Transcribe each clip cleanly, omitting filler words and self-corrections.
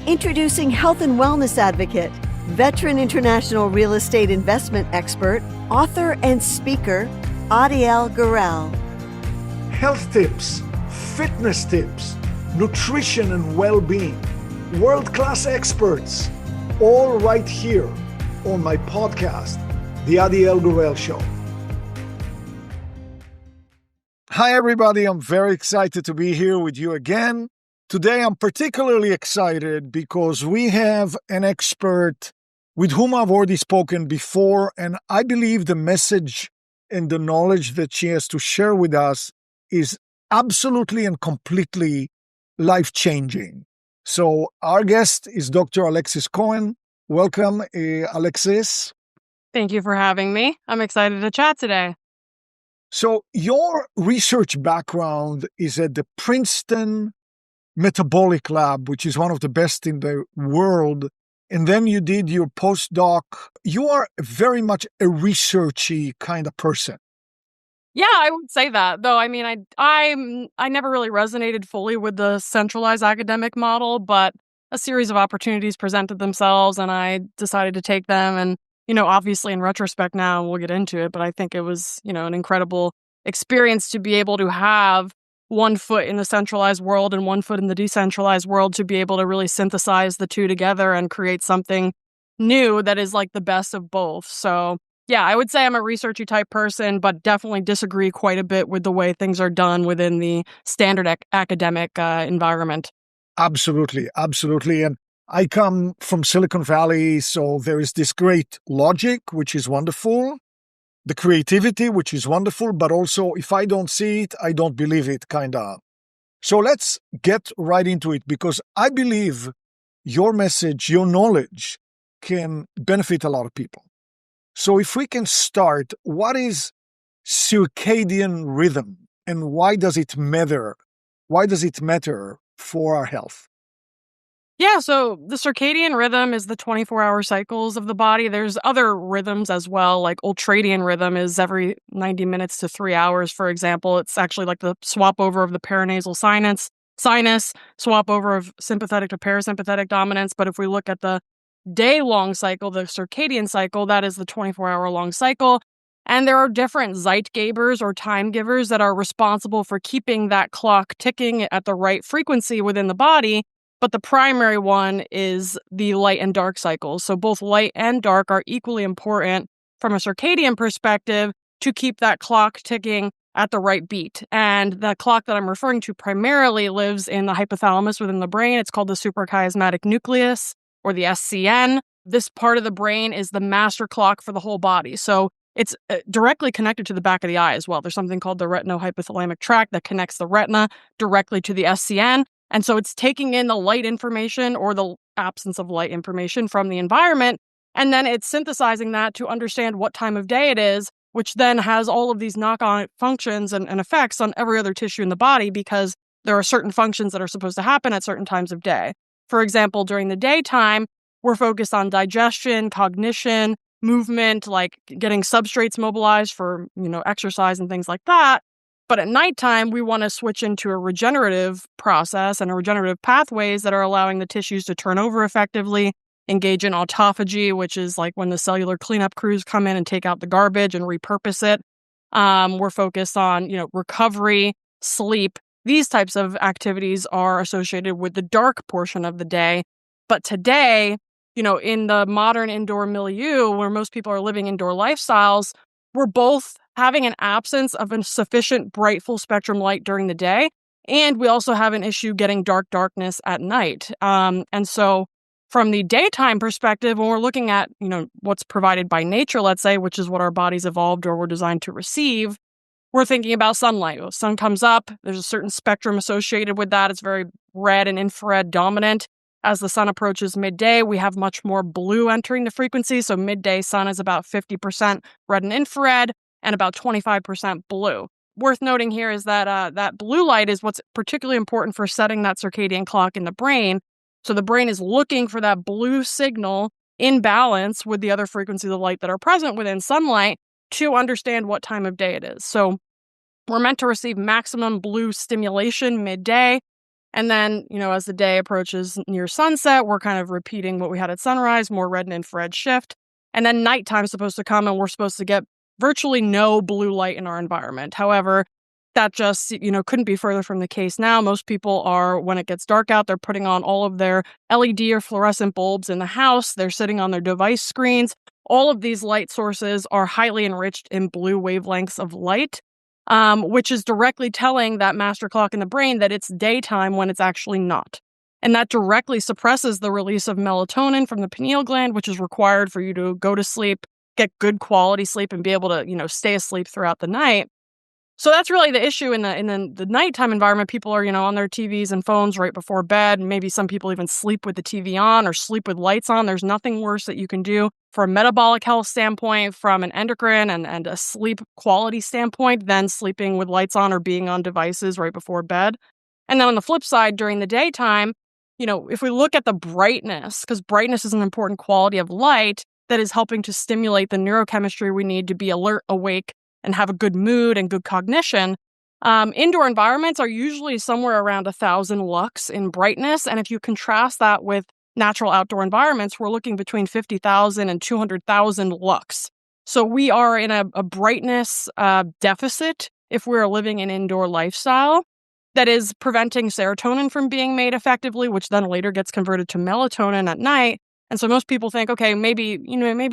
Introducing health and wellness advocate, veteran international real estate investment expert, author and speaker, Adiel Gorel. Health tips, fitness tips, nutrition and well-being, world-class experts, all right here on my podcast, The Adiel Gorel Show. Hi, everybody. I'm very excited to be here with you again. Today, I'm particularly excited because we have an expert with whom I've already spoken before, and I believe the message and the knowledge that she has to share with us is absolutely and completely life-changing. So our guest is Dr. Alexis Cowan. Welcome, Alexis. Thank you for having me. I'm excited to chat today. So your research background is at the Princeton Metabolic Lab, which is one of the best in the world. And then you did your postdoc. You are very much a researchy kind of person. Yeah, I would say that. Though, I mean, I never really resonated fully with the centralized academic model, but a series of opportunities presented themselves and I decided to take them. And, obviously in retrospect now, we'll get into it, but I think it was, an incredible experience to be able to have one foot in the centralized world and one foot in the decentralized world, to be able to really synthesize the two together and create something new that is like the best of both. So yeah, I would say I'm a researchy type person, but definitely disagree quite a bit with the way things are done within the standard academic environment. Absolutely. And I come from Silicon Valley, so there is this great logic, which is wonderful, the creativity, which is wonderful, but also if I don't see it, I don't believe it, kind of. So let's get right into it, because I believe your message, your knowledge can benefit a lot of people. So if we can start, what is circadian rhythm and why does it matter? Why does it matter for our health? Yeah, so the circadian rhythm is the 24-hour cycles of the body. There's other rhythms as well, like ultradian rhythm is every 90 minutes to 3 hours, for example. It's actually like the swap over of the paranasal sinus, swap over of sympathetic to parasympathetic dominance. But if we look at the day-long cycle, the circadian cycle, that is the 24-hour-long cycle. And there are different Zeitgebers or time givers that are responsible for keeping that clock ticking at the right frequency within the body. But the primary one is the light and dark cycles. So both light and dark are equally important from a circadian perspective to keep that clock ticking at the right beat. And the clock that I'm referring to primarily lives in the hypothalamus within the brain. It's called the suprachiasmatic nucleus, or the SCN. This part of the brain is the master clock for the whole body. So it's directly connected to the back of the eye as well. There's something called the retinohypothalamic tract that connects the retina directly to the SCN. And so it's taking in the light information or the absence of light information from the environment, and then it's synthesizing that to understand what time of day it is, which then has all of these knock-on functions and effects on every other tissue in the body, because there are certain functions that are supposed to happen at certain times of day. For example, during the daytime, we're focused on digestion, cognition, movement, like getting substrates mobilized for, exercise and things like that. But at nighttime, we want to switch into a regenerative process and a regenerative pathways that are allowing the tissues to turn over effectively, engage in autophagy, which is like when the cellular cleanup crews come in and take out the garbage and repurpose it. We're focused on, recovery, sleep. These types of activities are associated with the dark portion of the day. But today, in the modern indoor milieu where most people are living indoor lifestyles, we're both having an absence of a sufficient bright full spectrum light during the day. And we also have an issue getting darkness at night. And so from the daytime perspective, when we're looking at, what's provided by nature, let's say, which is what our bodies evolved or were designed to receive, we're thinking about sunlight. When the sun comes up, there's a certain spectrum associated with that. It's very red and infrared dominant. As the sun approaches midday, we have much more blue entering the frequency. So midday sun is about 50% red and infrared and about 25% blue. Worth noting here is that that blue light is what's particularly important for setting that circadian clock in the brain. So the brain is looking for that blue signal in balance with the other frequencies of light that are present within sunlight to understand what time of day it is. So we're meant to receive maximum blue stimulation midday. And then, as the day approaches near sunset, we're kind of repeating what we had at sunrise, more red and infrared shift. And then nighttime is supposed to come and we're supposed to get virtually no blue light in our environment. However, that just, couldn't be further from the case now. Most people are, when it gets dark out, they're putting on all of their LED or fluorescent bulbs in the house. They're sitting on their device screens. All of these light sources are highly enriched in blue wavelengths of light, which is directly telling that master clock in the brain that it's daytime when it's actually not. And that directly suppresses the release of melatonin from the pineal gland, which is required for you to go to sleep, get good quality sleep, and be able to, stay asleep throughout the night. So that's really the issue in the nighttime environment. People are, on their TVs and phones right before bed. Maybe some people even sleep with the TV on or sleep with lights on. There's nothing worse that you can do from a metabolic health standpoint, from an endocrine and a sleep quality standpoint than sleeping with lights on or being on devices right before bed. And then on the flip side, during the daytime, if we look at the brightness, because brightness is an important quality of light that is helping to stimulate the neurochemistry we need to be alert, awake, and have a good mood and good cognition. Indoor environments are usually somewhere around 1,000 lux in brightness. And if you contrast that with natural outdoor environments, we're looking between 50,000 and 200,000 lux. So we are in a brightness deficit if we're living an indoor lifestyle that is preventing serotonin from being made effectively, which then later gets converted to melatonin at night. And so most people think, okay, maybe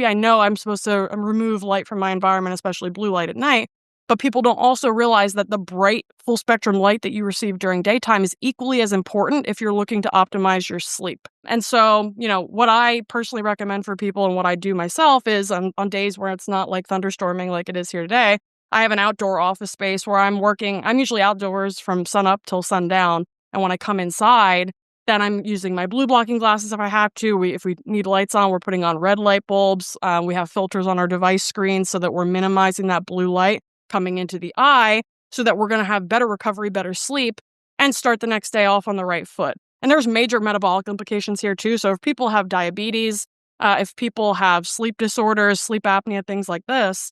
I know I'm supposed to remove light from my environment, especially blue light at night. But people don't also realize that the bright full spectrum light that you receive during daytime is equally as important if you're looking to optimize your sleep. And so, what I personally recommend for people and what I do myself is on days where it's not like thunderstorming like it is here today, I have an outdoor office space where I'm working. I'm usually outdoors from sun up till sundown. And when I come inside, then I'm using my blue blocking glasses if I have to. If we need lights on, we're putting on red light bulbs. We have filters on our device screens so that we're minimizing that blue light coming into the eye so that we're going to have better recovery, better sleep, and start the next day off on the right foot. And there's major metabolic implications here too. So if people have diabetes, if people have sleep disorders, sleep apnea, things like this,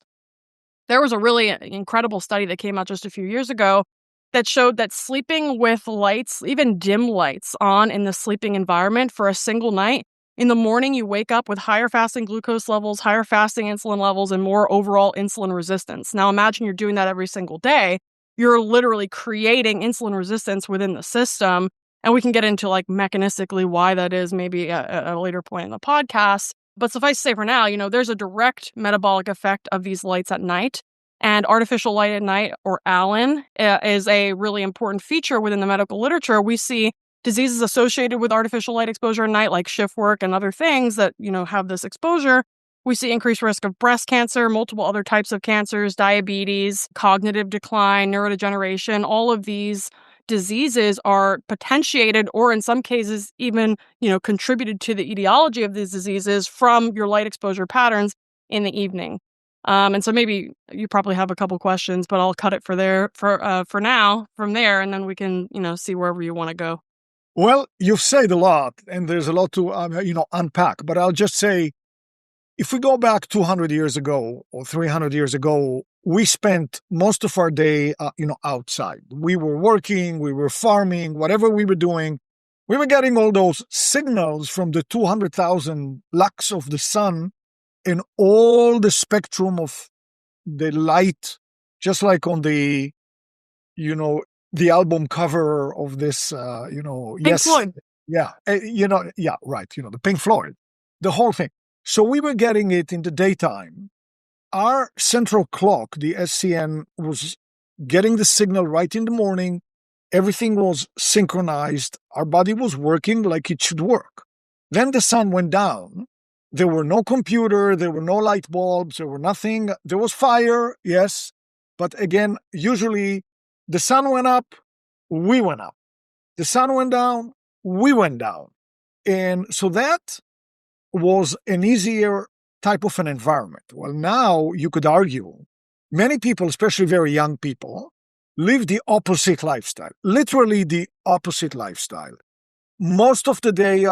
there was a really incredible study that came out just a few years ago that showed that sleeping with lights, even dim lights on in the sleeping environment for a single night, in the morning you wake up with higher fasting glucose levels, higher fasting insulin levels, and more overall insulin resistance. Now imagine you're doing that every single day. You're literally creating insulin resistance within the system. And we can get into mechanistically why that is maybe at a later point in the podcast. But suffice to say for now, there's a direct metabolic effect of these lights at night. And artificial light at night, or ALAN, is a really important feature within the medical literature. We see diseases associated with artificial light exposure at night, like shift work and other things that, have this exposure. We see increased risk of breast cancer, multiple other types of cancers, diabetes, cognitive decline, neurodegeneration. All of these diseases are potentiated or in some cases even, contributed to the etiology of these diseases from your light exposure patterns in the evening. And so maybe you probably have a couple questions, but I'll cut it for now from there, and then we can, see wherever you want to go. Well, you've said a lot, and there's a lot to, unpack. But I'll just say, if we go back 200 years ago or 300 years ago, we spent most of our day, outside. We were working, we were farming, whatever we were doing. We were getting all those signals from the 200,000 lux of the sun in all the spectrum of the light, just like on the, the album cover of this, Pink Floyd. Yeah, right. The Pink Floyd, the whole thing. So we were getting it in the daytime. Our central clock, the SCN, was getting the signal right in the morning. Everything was synchronized. Our body was working like it should work. Then the sun went down. There were no computer, there were no light bulbs, there were nothing. There was fire, yes. But again, usually the sun went up, we went up. The sun went down, we went down. And so that was an easier type of an environment. Well, now you could argue many people, especially very young people, live the opposite lifestyle, literally the opposite lifestyle. Most of the day,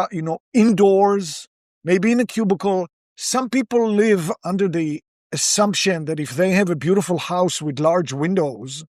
indoors, maybe in a cubicle. Some people live under the assumption that if they have a beautiful house with large windows,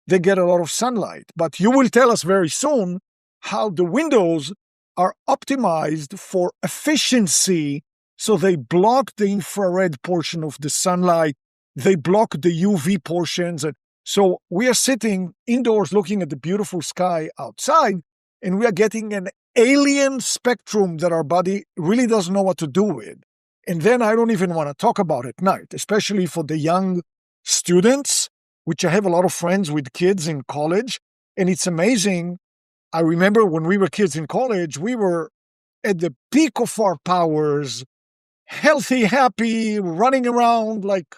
they get a lot of sunlight. But you will tell us very soon how the windows are optimized for efficiency. So they block the infrared portion of the sunlight. They block the UV portions. And so we are sitting indoors looking at the beautiful sky outside, and we are getting an alien spectrum that our body really doesn't know what to do with. And then I don't even want to talk about at night, especially for the young students, which I have a lot of friends with kids in college. And it's amazing. I remember when we were kids in college, we were at the peak of our powers, healthy, happy, running around. Like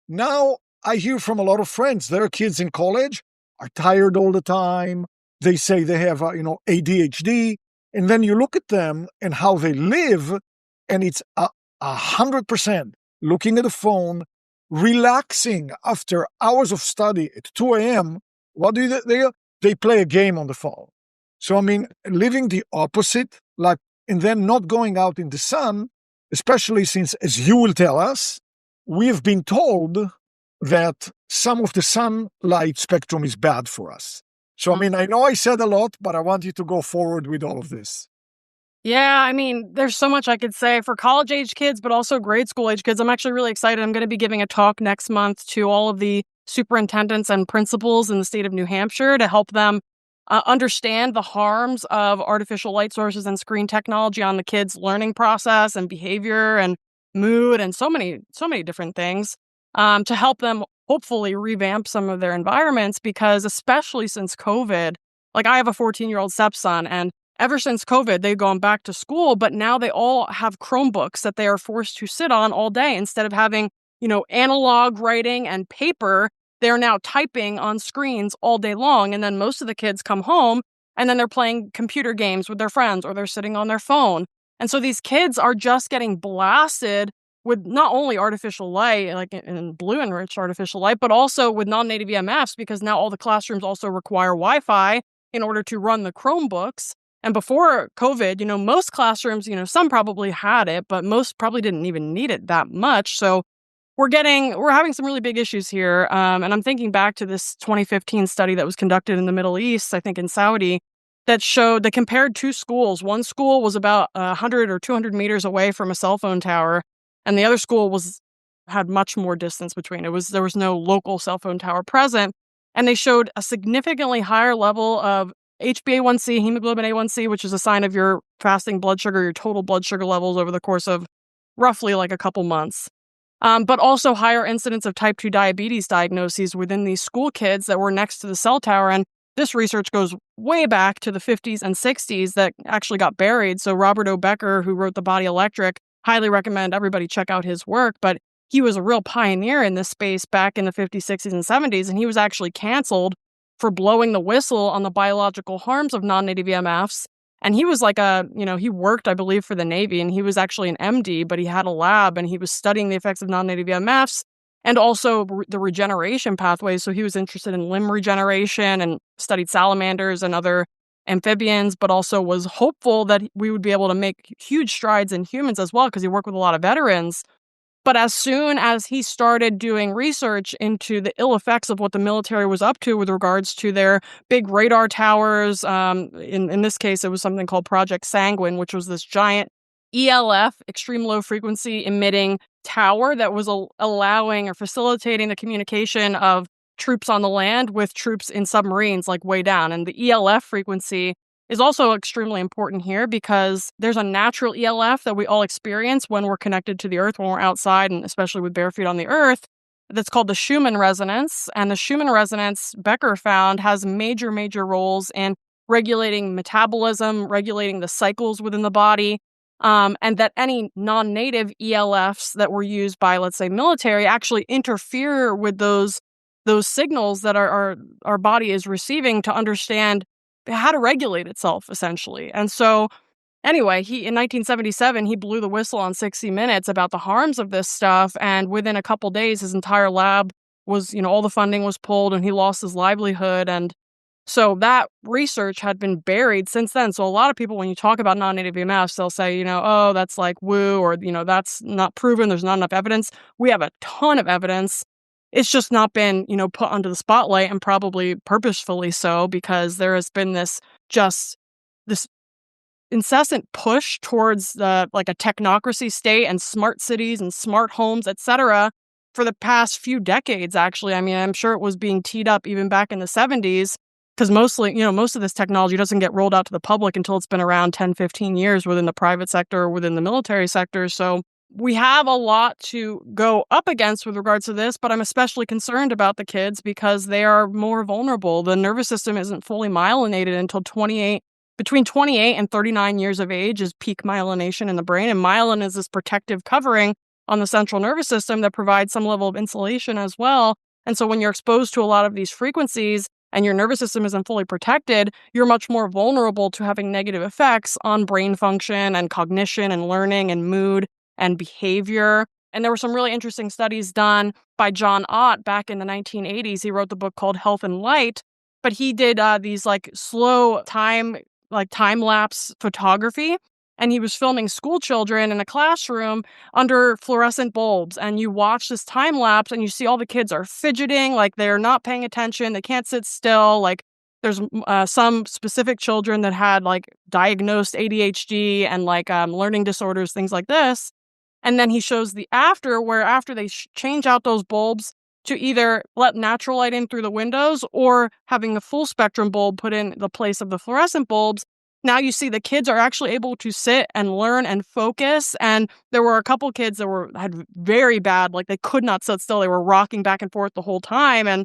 now I hear from a lot of friends, their kids in college are tired all the time. They say they have, ADHD. And then you look at them and how they live, and it's 100% looking at the phone, relaxing after hours of study at 2 a.m. What do they? They play a game on the phone. So, living the opposite, and then not going out in the sun, especially since, as you will tell us, we have been told that some of the sunlight spectrum is bad for us. So, I know I said a lot, but I want you to go forward with all of this. Yeah, there's so much I could say for college-age kids, but also grade school-age kids. I'm actually really excited. I'm going to be giving a talk next month to all of the superintendents and principals in the state of New Hampshire to help them understand the harms of artificial light sources and screen technology on the kids' learning process and behavior and mood and so many different things to help them hopefully revamp some of their environments, because especially since COVID, I have a 14-year-old stepson, and ever since COVID, they've gone back to school, but now they all have Chromebooks that they are forced to sit on all day. Instead of having, analog writing and paper, they're now typing on screens all day long. And then most of the kids come home and then they're playing computer games with their friends, or they're sitting on their phone. And so these kids are just getting blasted with not only artificial light, like in blue enriched artificial light, but also with non-native EMFs, because now all the classrooms also require Wi-Fi in order to run the Chromebooks. And before COVID, most classrooms, some probably had it, but most probably didn't even need it that much. So we're having some really big issues here. And I'm thinking back to this 2015 study that was conducted in the Middle East, I think in Saudi, that compared two schools. One school was about 100 or 200 meters away from a cell phone tower, and the other school had much more distance between. There was no local cell phone tower present, and they showed a significantly higher level of HbA1c, hemoglobin A1c, which is a sign of your fasting blood sugar, your total blood sugar levels over the course of roughly a couple months. But also higher incidence of type 2 diabetes diagnoses within these school kids that were next to the cell tower. And this research goes way back to the 50s and 60s that actually got buried. So Robert O. Becker, who wrote The Body Electric, highly recommend everybody check out his work. But he was a real pioneer in this space back in the 50s, 60s, and 70s. And he was actually canceled for blowing the whistle on the biological harms of non-native EMFs. And he was he worked, I believe, for the Navy, and he was actually an MD, but he had a lab and he was studying the effects of non-native EMFs and also the regeneration pathways. So he was interested in limb regeneration and studied salamanders and other amphibians, but also was hopeful that we would be able to make huge strides in humans as well, because he worked with a lot of veterans. But as soon as he started doing research into the ill effects of what the military was up to with regards to their big radar towers, in this case, it was something called Project Sanguine, which was this giant ELF, extreme low frequency emitting tower that was allowing or facilitating the communication of troops on the land with troops in submarines, way down. And the ELF frequency is also extremely important here, because there's a natural ELF that we all experience when we're connected to the earth, when we're outside, and especially with bare feet on the earth, that's called the Schumann resonance. And the Schumann resonance, Becker found, has major, major roles in regulating metabolism, regulating the cycles within the body, and that any non-native ELFs that were used by, let's say, military actually interfere with those signals that our body is receiving to understand how to regulate itself, essentially. And so anyway, in 1977, he blew the whistle on 60 Minutes about the harms of this stuff. And within a couple days, his entire lab was, all the funding was pulled and he lost his livelihood. And so that research had been buried since then. So a lot of people, when you talk about non-native EMFs, they'll say, oh, that's woo, or, that's not proven. There's not enough evidence. We have a ton of evidence. It's just not been, put under the spotlight, and probably purposefully so, because there has been this just this incessant push towards like a technocracy state and smart cities and smart homes, etc., for the past few decades, actually. I mean, I'm sure it was being teed up even back in the 70s, because most of this technology doesn't get rolled out to the public until it's been around 10, 15 years within the private sector or within the military sector. So we have a lot to go up against with regards to this, but I'm especially concerned about the kids because they are more vulnerable. The nervous system isn't fully myelinated until between 28 and 39 years of age is peak myelination in the brain. And myelin is this protective covering on the central nervous system that provides some level of insulation as well. And so when you're exposed to a lot of these frequencies and your nervous system isn't fully protected, you're much more vulnerable to having negative effects on brain function and cognition and learning and mood and behavior. And there were some really interesting studies done by John Ott back in the 1980s. He wrote the book called Health and Light, but he did these like slow time-lapse photography. And he was filming school children in a classroom under fluorescent bulbs. And you watch this time lapse and you see all the kids are fidgeting, like they're not paying attention. They can't sit still. Like there's some specific children that had like diagnosed ADHD and like learning disorders, things like this. And then he shows the after, where after they change out those bulbs to either let natural light in through the windows or having the full spectrum bulb put in the place of the fluorescent bulbs. Now you see the kids are actually able to sit and learn and focus. And there were a couple kids that had very bad, like they could not sit still. They were rocking back and forth the whole time. And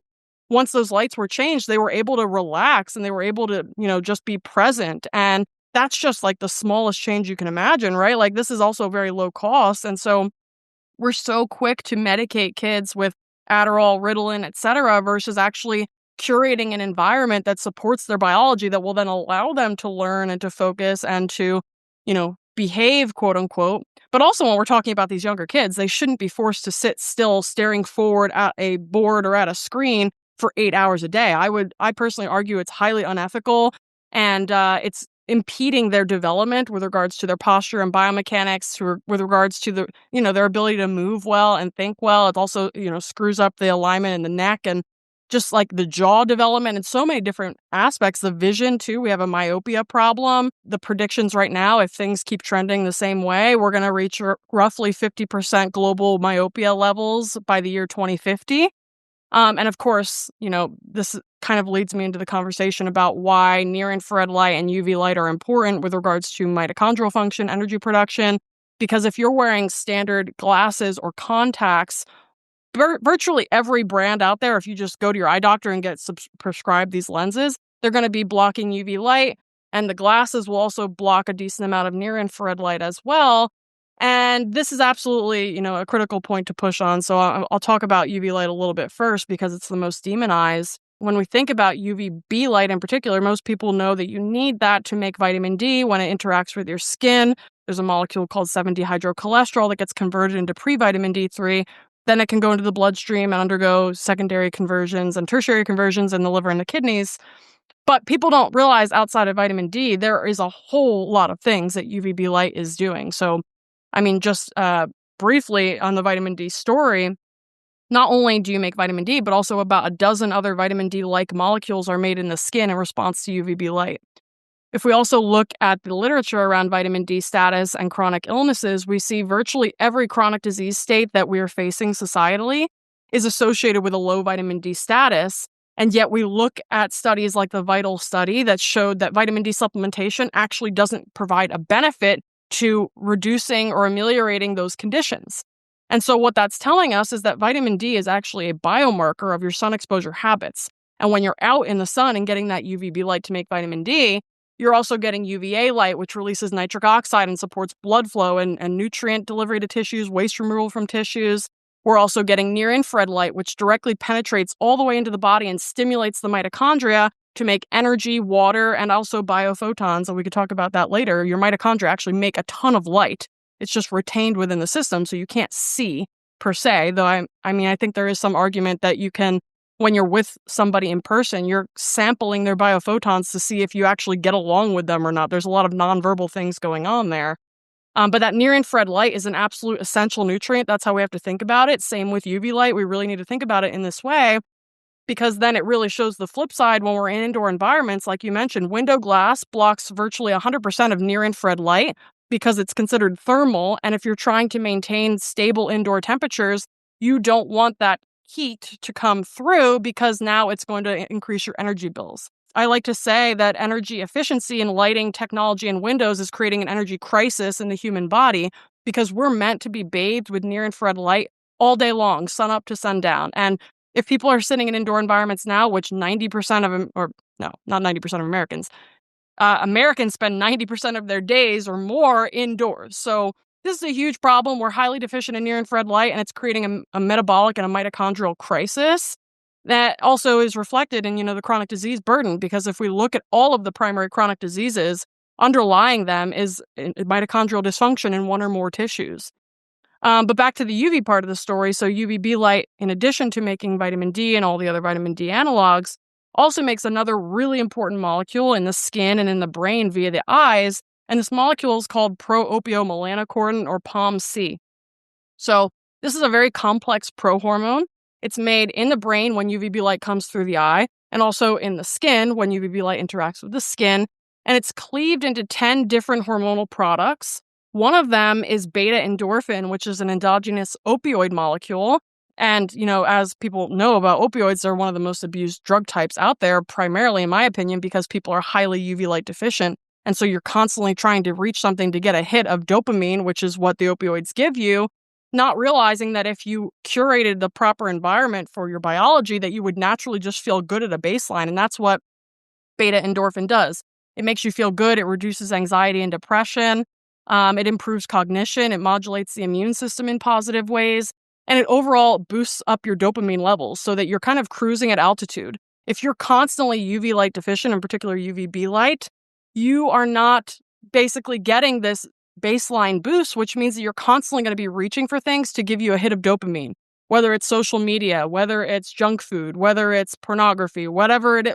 once those lights were changed, they were able to relax and they were able to, just be present. And that's just like the smallest change you can imagine, right? Like this is also very low cost. And so we're so quick to medicate kids with Adderall, Ritalin, etc., versus actually curating an environment that supports their biology that will then allow them to learn and to focus and to, behave, quote unquote. But also when we're talking about these younger kids, they shouldn't be forced to sit still staring forward at a board or at a screen for 8 hours a day. I personally argue it's highly unethical and it's impeding their development with regards to their posture and biomechanics, with regards to their ability to move well and think well. It also, screws up the alignment in the neck and just like the jaw development and so many different aspects. The vision too, we have a myopia problem. The predictions right now, if things keep trending the same way, we're going to reach roughly 50% global myopia levels by the year 2050. And of course, this kind of leads me into the conversation about why near-infrared light and UV light are important with regards to mitochondrial function, energy production. Because if you're wearing standard glasses or contacts, virtually every brand out there, if you just go to your eye doctor and get prescribed these lenses, they're going to be blocking UV light. And the glasses will also block a decent amount of near-infrared light as well. And this is absolutely, a critical point to push on. So I'll talk about UV light a little bit first because it's the most demonized. When we think about UVB light in particular, most people know that you need that to make vitamin D when it interacts with your skin. There's a molecule called 7-dehydrocholesterol that gets converted into pre-vitamin D3. Then it can go into the bloodstream and undergo secondary conversions and tertiary conversions in the liver and the kidneys. But people don't realize outside of vitamin D, there is a whole lot of things that UVB light is doing. So just briefly on the vitamin D story, not only do you make vitamin D, but also about a dozen other vitamin D-like molecules are made in the skin in response to UVB light. If we also look at the literature around vitamin D status and chronic illnesses, we see virtually every chronic disease state that we are facing societally is associated with a low vitamin D status. And yet we look at studies like the VITAL study that showed that vitamin D supplementation actually doesn't provide a benefit to reducing or ameliorating those conditions. And so what that's telling us is that vitamin D is actually a biomarker of your sun exposure habits. And when you're out in the sun and getting that UVB light to make vitamin D, you're also getting UVA light, which releases nitric oxide and supports blood flow and nutrient delivery to tissues, waste removal from tissues. We're also getting near-infrared light, which directly penetrates all the way into the body and stimulates the mitochondria to make energy, water, and also biophotons. And we could talk about that later. Your mitochondria actually make a ton of light. It's just retained within the system, so you can't see per se. Though I think there is some argument that you can, when you're with somebody in person, you're sampling their biophotons to see if you actually get along with them or not. There's a lot of nonverbal things going on there. But that near-infrared light is an absolute essential nutrient. That's how we have to think about it. Same with UV light. We really need to think about it in this way because then it really shows the flip side when we're in indoor environments. Like you mentioned, window glass blocks virtually 100% of near-infrared light because it's considered thermal. And if you're trying to maintain stable indoor temperatures, you don't want that heat to come through because now it's going to increase your energy bills. I like to say that energy efficiency in lighting, technology, and windows is creating an energy crisis in the human body because we're meant to be bathed with near-infrared light all day long, sun up to sundown. And if people are sitting in indoor environments now, which 90% of them, or no, not 90% of Americans, Americans spend 90% of their days or more indoors. So this is a huge problem. We're highly deficient in near-infrared light, and it's creating a metabolic and a mitochondrial crisis that also is reflected in, the chronic disease burden, because if we look at all of the primary chronic diseases, underlying them is mitochondrial dysfunction in one or more tissues. But back to the UV part of the story. So UVB light, in addition to making vitamin D and all the other vitamin D analogs, also makes another really important molecule in the skin and in the brain via the eyes. And this molecule is called pro-opiomelanocortin, or POMC. So this is a very complex prohormone. It's made in the brain when UVB light comes through the eye, and also in the skin when UVB light interacts with the skin. And it's cleaved into 10 different hormonal products. One of them is beta endorphin, which is an endogenous opioid molecule. And, as people know about opioids, they're one of the most abused drug types out there, primarily, in my opinion, because people are highly UV light deficient. And so you're constantly trying to reach something to get a hit of dopamine, which is what the opioids give you, not realizing that if you curated the proper environment for your biology, that you would naturally just feel good at a baseline. And that's what beta endorphin does. It makes you feel good. It reduces anxiety and depression. It improves cognition. It modulates the immune system in positive ways. And it overall boosts up your dopamine levels so that you're kind of cruising at altitude. If you're constantly UV light deficient, in particular UVB light, you are not basically getting this baseline boost, which means that you're constantly going to be reaching for things to give you a hit of dopamine, whether it's social media, whether it's junk food, whether it's pornography,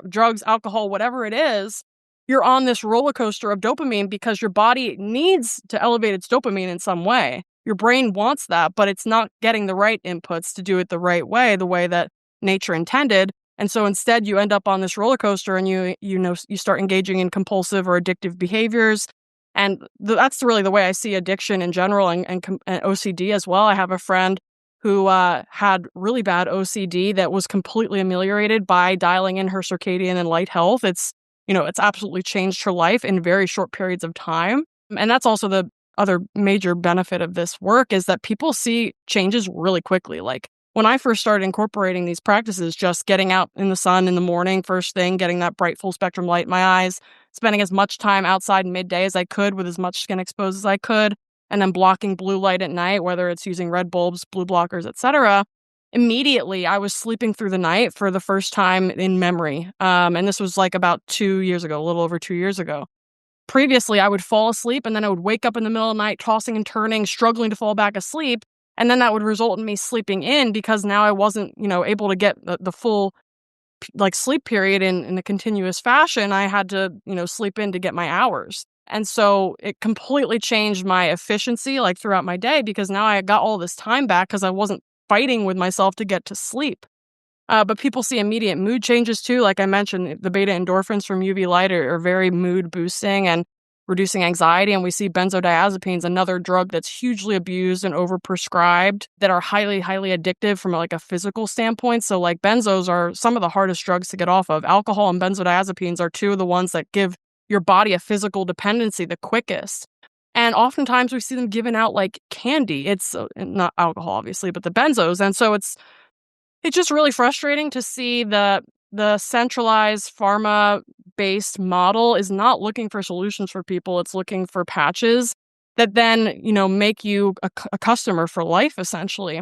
drugs, alcohol, whatever it is. You're on this roller coaster of dopamine because your body needs to elevate its dopamine in some way. Your brain wants that, but it's not getting the right inputs to do it the right way, the way that nature intended. And so instead, you end up on this roller coaster, and you start engaging in compulsive or addictive behaviors. And that's really the way I see addiction in general, and OCD as well. I have a friend who had really bad OCD that was completely ameliorated by dialing in her circadian and light health. It's absolutely changed her life in very short periods of time. And that's also the other major benefit of this work, is that people see changes really quickly. Like when I first started incorporating these practices, just getting out in the sun in the morning, first thing, getting that bright full spectrum light in my eyes, spending as much time outside midday as I could with as much skin exposed as I could, and then blocking blue light at night, whether it's using red bulbs, blue blockers, etc. Immediately, I was sleeping through the night for the first time in memory. And this was like about 2 years ago, a little over 2 years ago. Previously, I would fall asleep, and then I would wake up in the middle of the night, tossing and turning, struggling to fall back asleep. And then that would result in me sleeping in, because now I wasn't, able to get the full sleep period in a continuous fashion. I had to, sleep in to get my hours. And so it completely changed my efficiency throughout my day, because now I got all this time back because I wasn't fighting with myself to get to sleep. But people see immediate mood changes too. Like I mentioned, the beta endorphins from UV light are very mood boosting and reducing anxiety. And we see benzodiazepines, another drug that's hugely abused and overprescribed, that are highly, highly addictive from a physical standpoint. So benzos are some of the hardest drugs to get off of. Alcohol and benzodiazepines are two of the ones that give your body a physical dependency the quickest. And oftentimes we see them given out like candy. It's not alcohol, obviously, but the benzos. And so it's just really frustrating to see the centralized pharma-based model is not looking for solutions for people. It's looking for patches that then, make you a customer for life, essentially.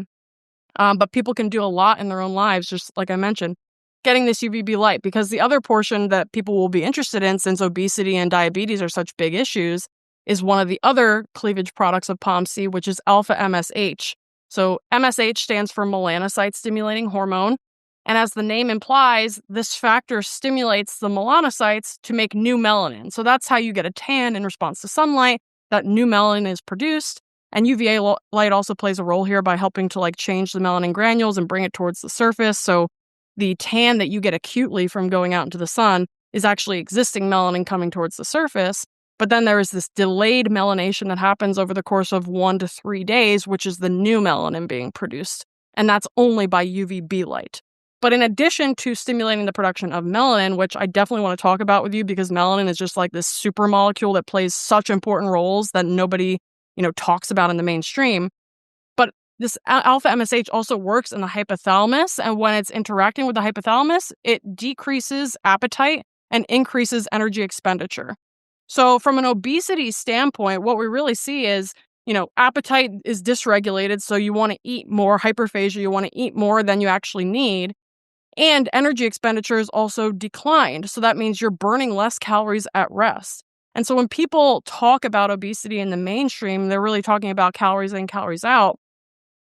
But people can do a lot in their own lives, just like I mentioned, getting this UVB light. Because the other portion that people will be interested in, since obesity and diabetes are such big issues, is one of the other cleavage products of POMC, which is alpha MSH. So MSH stands for melanocyte-stimulating hormone. And as the name implies, this factor stimulates the melanocytes to make new melanin. So that's how you get a tan in response to sunlight. That new melanin is produced. And UVA light also plays a role here by helping to change the melanin granules and bring it towards the surface. So the tan that you get acutely from going out into the sun is actually existing melanin coming towards the surface. But then there is this delayed melanation that happens over the course of 1 to 3 days, which is the new melanin being produced. And that's only by UVB light. But in addition to stimulating the production of melanin, which I definitely want to talk about with you because melanin is just like this super molecule that plays such important roles that nobody, talks about in the mainstream. But this alpha MSH also works in the hypothalamus. And when it's interacting with the hypothalamus, it decreases appetite and increases energy expenditure. So from an obesity standpoint, what we really see is, appetite is dysregulated. So you want to eat more, hyperphagia, you want to eat more than you actually need. And energy expenditure is also declined. So that means you're burning less calories at rest. And so when people talk about obesity in the mainstream, they're really talking about calories in, calories out.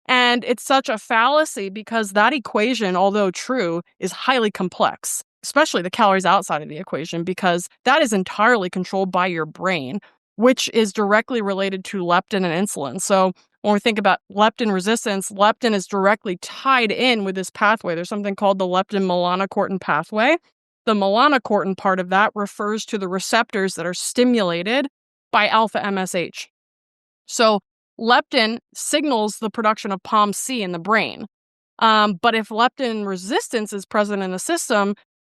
And it's such a fallacy because that equation, although true, is highly complex, especially the calories outside of the equation, because that is entirely controlled by your brain, which is directly related to leptin and insulin. So when we think about leptin resistance, leptin is directly tied in with this pathway. There's something called the leptin-melanocortin pathway. The melanocortin part of that refers to the receptors that are stimulated by alpha MSH. So leptin signals the production of POMC in the brain. But if leptin resistance is present in the system,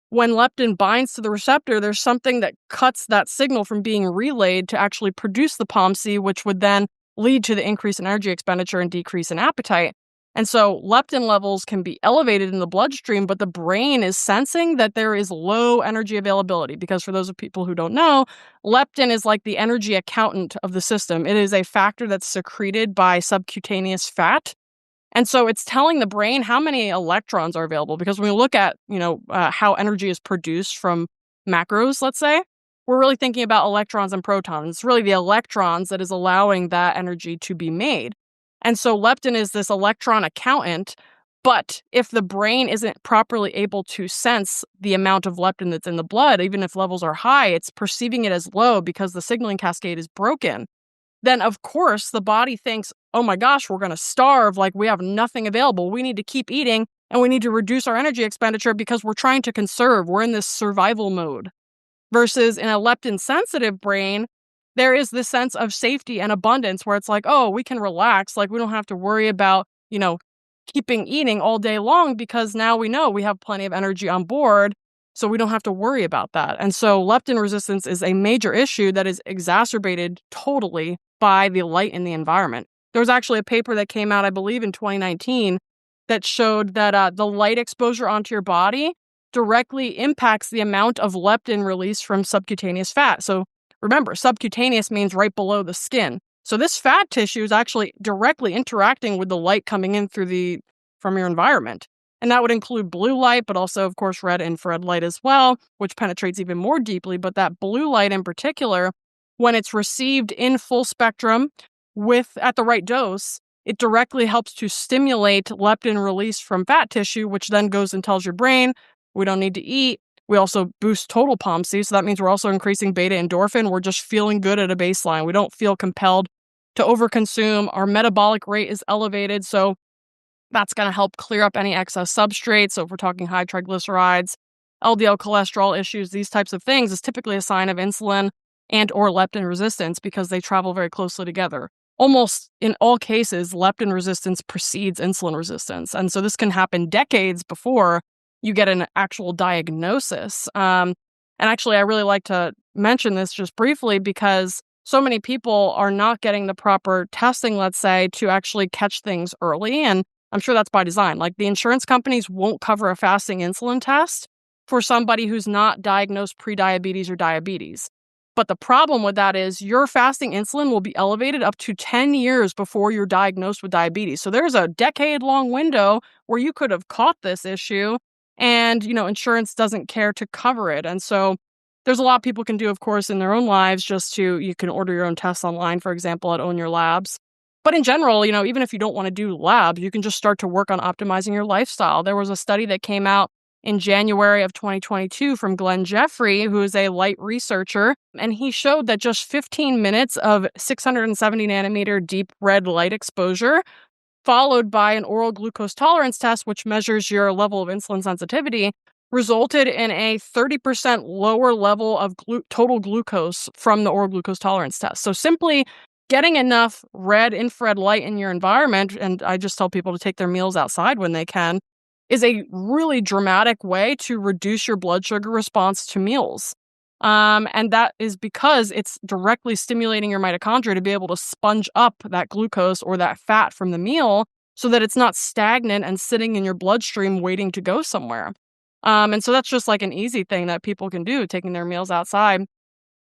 when leptin binds to the receptor, there's something that cuts that signal from being relayed to actually produce the POMC, which would then lead to the increase in energy expenditure and decrease in appetite. And so leptin levels can be elevated in the bloodstream, but the brain is sensing that there is low energy availability because for those of people who don't know, leptin is like the energy accountant of the system. It is a factor that's secreted by subcutaneous fat. And so it's telling the brain how many electrons are available because when we look at, how energy is produced from macros, let's say, we're really thinking about electrons and protons. It's really the electrons that is allowing that energy to be made. And so leptin is this electron accountant, but if the brain isn't properly able to sense the amount of leptin that's in the blood, even if levels are high, it's perceiving it as low because the signaling cascade is broken. Then, of course, the body thinks, oh my gosh, we're going to starve, like we have nothing available. We need to keep eating and we need to reduce our energy expenditure because we're trying to conserve. We're in this survival mode. Versus in a leptin-sensitive brain, there is this sense of safety and abundance where it's like, oh, we can relax. Like we don't have to worry about, keeping eating all day long because now we know we have plenty of energy on board. So we don't have to worry about that. And so leptin resistance is a major issue that is exacerbated totally by the light in the environment. There was actually a paper that came out, I believe, in 2019 that showed that the light exposure onto your body directly impacts the amount of leptin released from subcutaneous fat. So remember, subcutaneous means right below the skin. So this fat tissue is actually directly interacting with the light coming in from your environment. And that would include blue light, but also, of course, red infrared light as well, which penetrates even more deeply. But that blue light in particular, when it's received in full spectrum at the right dose, it directly helps to stimulate leptin release from fat tissue, which then goes and tells your brain, we don't need to eat. We also boost total POMC. So that means we're also increasing beta endorphin. We're just feeling good at a baseline. We don't feel compelled to overconsume. Our metabolic rate is elevated. So that's going to help clear up any excess substrate. So if we're talking high triglycerides, LDL cholesterol issues, these types of things is typically a sign of insulin and or leptin resistance because they travel very closely together. Almost in all cases, leptin resistance precedes insulin resistance. And so this can happen decades before you get an actual diagnosis. And actually, I really like to mention this just briefly because so many people are not getting the proper testing, let's say, to actually catch things early. And I'm sure that's by design. Like the insurance companies won't cover a fasting insulin test for somebody who's not diagnosed prediabetes or diabetes. But the problem with that is your fasting insulin will be elevated up to 10 years before you're diagnosed with diabetes. So there's a decade-long window where you could have caught this issue and, insurance doesn't care to cover it. And so there's a lot people can do, of course, in their own lives you can order your own tests online, for example, at Own Your Labs. But in general, even if you don't want to do labs, you can just start to work on optimizing your lifestyle. There was a study that came out in January of 2022 from Glenn Jeffrey, who is a light researcher, and he showed that just 15 minutes of 670 nanometer deep red light exposure followed by an oral glucose tolerance test, which measures your level of insulin sensitivity, resulted in a 30% lower level of total glucose from the oral glucose tolerance test. So simply getting enough red infrared light in your environment, and I just tell people to take their meals outside when they can, is a really dramatic way to reduce your blood sugar response to meals. And that is because it's directly stimulating your mitochondria to be able to sponge up that glucose or that fat from the meal so that it's not stagnant and sitting in your bloodstream waiting to go somewhere. And so that's just like an easy thing that people can do, taking their meals outside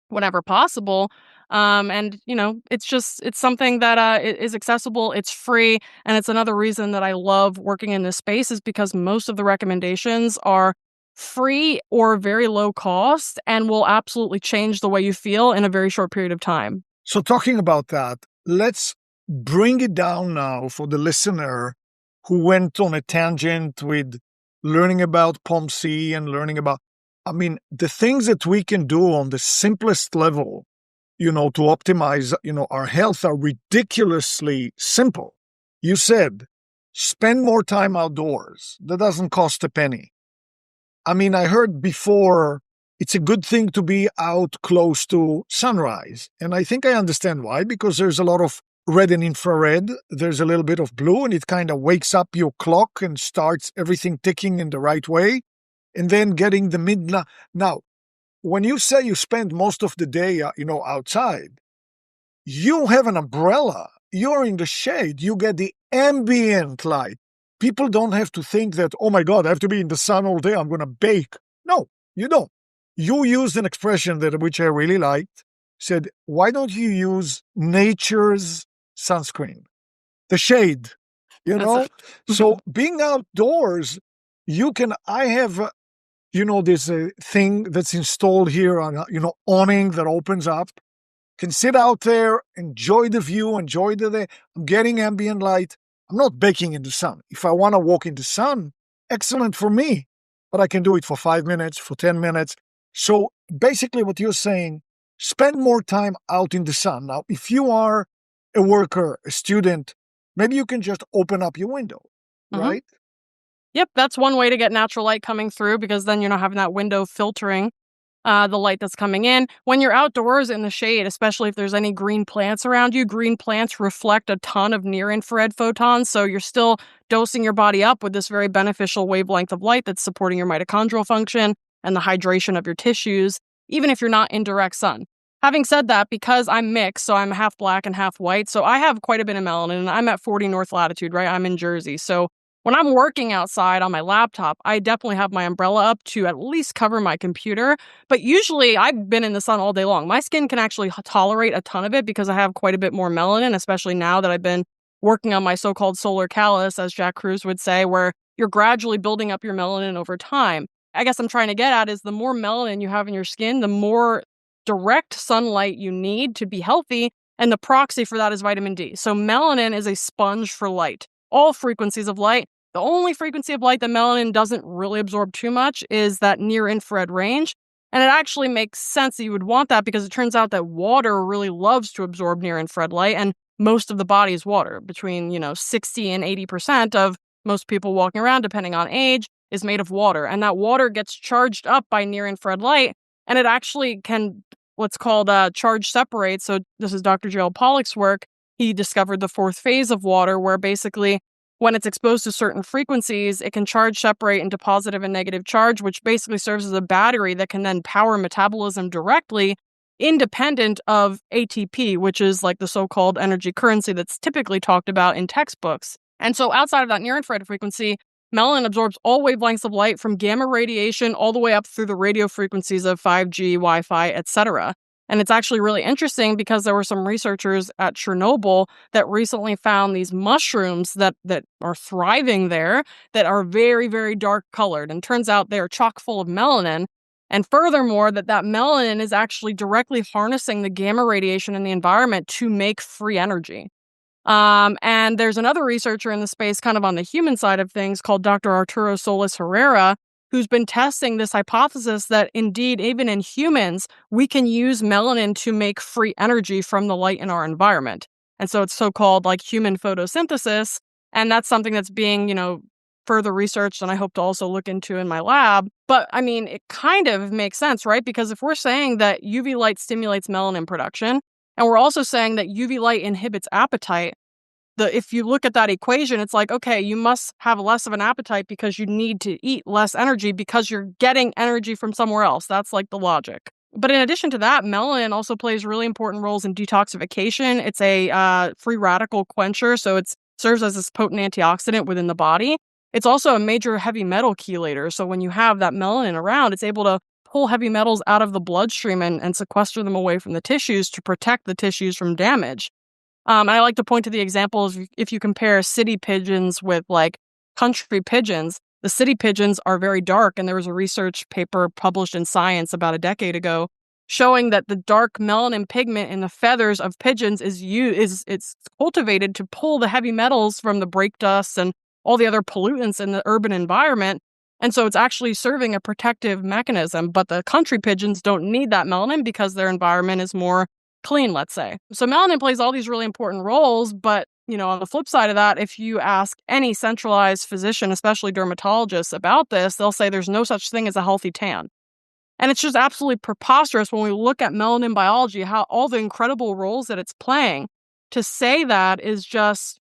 whenever possible. And, it's something that is accessible, it's free, and it's another reason that I love working in this space is because most of the recommendations are free or very low cost and will absolutely change the way you feel in a very short period of time. So talking about that, let's bring it down now for the listener who went on a tangent with learning about POMC and learning about, the things that we can do on the simplest level, to optimize, our health are ridiculously simple. You said, spend more time outdoors. That doesn't cost a penny. I heard before it's a good thing to be out close to sunrise. And I think I understand why, because there's a lot of red and infrared. There's a little bit of blue, and it kind of wakes up your clock and starts everything ticking in the right way. And then getting the midnight. Now, when you say you spend most of the day, outside, you have an umbrella. You're in the shade. You get the ambient light. People don't have to think that, oh my God, I have to be in the sun all day, I'm going to bake. No, you don't. You used an expression which I really liked, said, why don't you use nature's sunscreen? The shade, So being outdoors, I have, this thing that's installed here on, awning that opens up. Can sit out there, enjoy the view, enjoy the day. I'm getting ambient light. I'm not baking in the sun. If I want to walk in the sun, excellent for me. But I can do it for 5 minutes, for 10 minutes. So basically what you're saying, spend more time out in the sun. Now, if you are a worker, a student, maybe you can just open up your window, right? Yep, that's one way to get natural light coming through because then you're not having that window filtering the light that's coming in. When you're outdoors in the shade, especially if there's any green plants around you, green plants reflect a ton of near-infrared photons, so you're still dosing your body up with this very beneficial wavelength of light that's supporting your mitochondrial function and the hydration of your tissues, even if you're not in direct sun. Having said that, because I'm mixed, so I'm half black and half white, so I have quite a bit of melanin, and I'm at 40 north latitude, right? I'm in Jersey, so when I'm working outside on my laptop, I definitely have my umbrella up to at least cover my computer. But usually I've been in the sun all day long. My skin can actually tolerate a ton of it because I have quite a bit more melanin, especially now that I've been working on my so-called solar callus, as Jack Kruse would say, where you're gradually building up your melanin over time. I guess I'm trying to get at is the more melanin you have in your skin, the more direct sunlight you need to be healthy. And the proxy for that is vitamin D. So melanin is a sponge for light. All frequencies of light. The only frequency of light that melanin doesn't really absorb too much is that near-infrared range. And it actually makes sense that you would want that because it turns out that water really loves to absorb near-infrared light, and most of the body is water. Between, 60 and 80% of most people walking around, depending on age, is made of water. And that water gets charged up by near-infrared light, and it actually can, what's called charge separate. So this is Dr. J.L. Pollack's work. He discovered the fourth phase of water, where basically when it's exposed to certain frequencies, it can charge separate into positive and negative charge, which basically serves as a battery that can then power metabolism directly, independent of ATP, which is like the so-called energy currency that's typically talked about in textbooks. And so outside of that near-infrared frequency, melanin absorbs all wavelengths of light from gamma radiation all the way up through the radio frequencies of 5G, Wi-Fi, etc. And it's actually really interesting because there were some researchers at Chernobyl that recently found these mushrooms that are thriving there that are very, very dark colored. And turns out they are chock full of melanin. And furthermore, that melanin is actually directly harnessing the gamma radiation in the environment to make free energy. And there's another researcher in the space kind of on the human side of things called Dr. Arturo Solis Herrera, who's been testing this hypothesis that indeed, even in humans, we can use melanin to make free energy from the light in our environment. And so it's so-called like human photosynthesis, And that's something that's being, further researched and I hope to also look into in my lab. But I mean, it kind of makes sense, right? Because if we're saying that UV light stimulates melanin production, and we're also saying that UV light inhibits appetite, if you look at that equation, it's like, okay, you must have less of an appetite because you need to eat less energy because you're getting energy from somewhere else. That's like the logic. But in addition to that, melanin also plays really important roles in detoxification. It's a free radical quencher, so it serves as this potent antioxidant within the body. It's also a major heavy metal chelator. So when you have that melanin around, it's able to pull heavy metals out of the bloodstream and sequester them away from the tissues to protect the tissues from damage. And I like to point to the example of if you compare city pigeons with like country pigeons, the city pigeons are very dark. And there was a research paper published in Science about a decade ago showing that the dark melanin pigment in the feathers of pigeons it's cultivated to pull the heavy metals from the brake dust and all the other pollutants in the urban environment. And so it's actually serving a protective mechanism. But the country pigeons don't need that melanin because their environment is more clean, let's say. So melanin plays all these really important roles, but on the flip side of that, if you ask any centralized physician, especially dermatologists, about this, they'll say there's no such thing as a healthy tan. And it's just absolutely preposterous when we look at melanin biology, how all the incredible roles that it's playing. To say that is just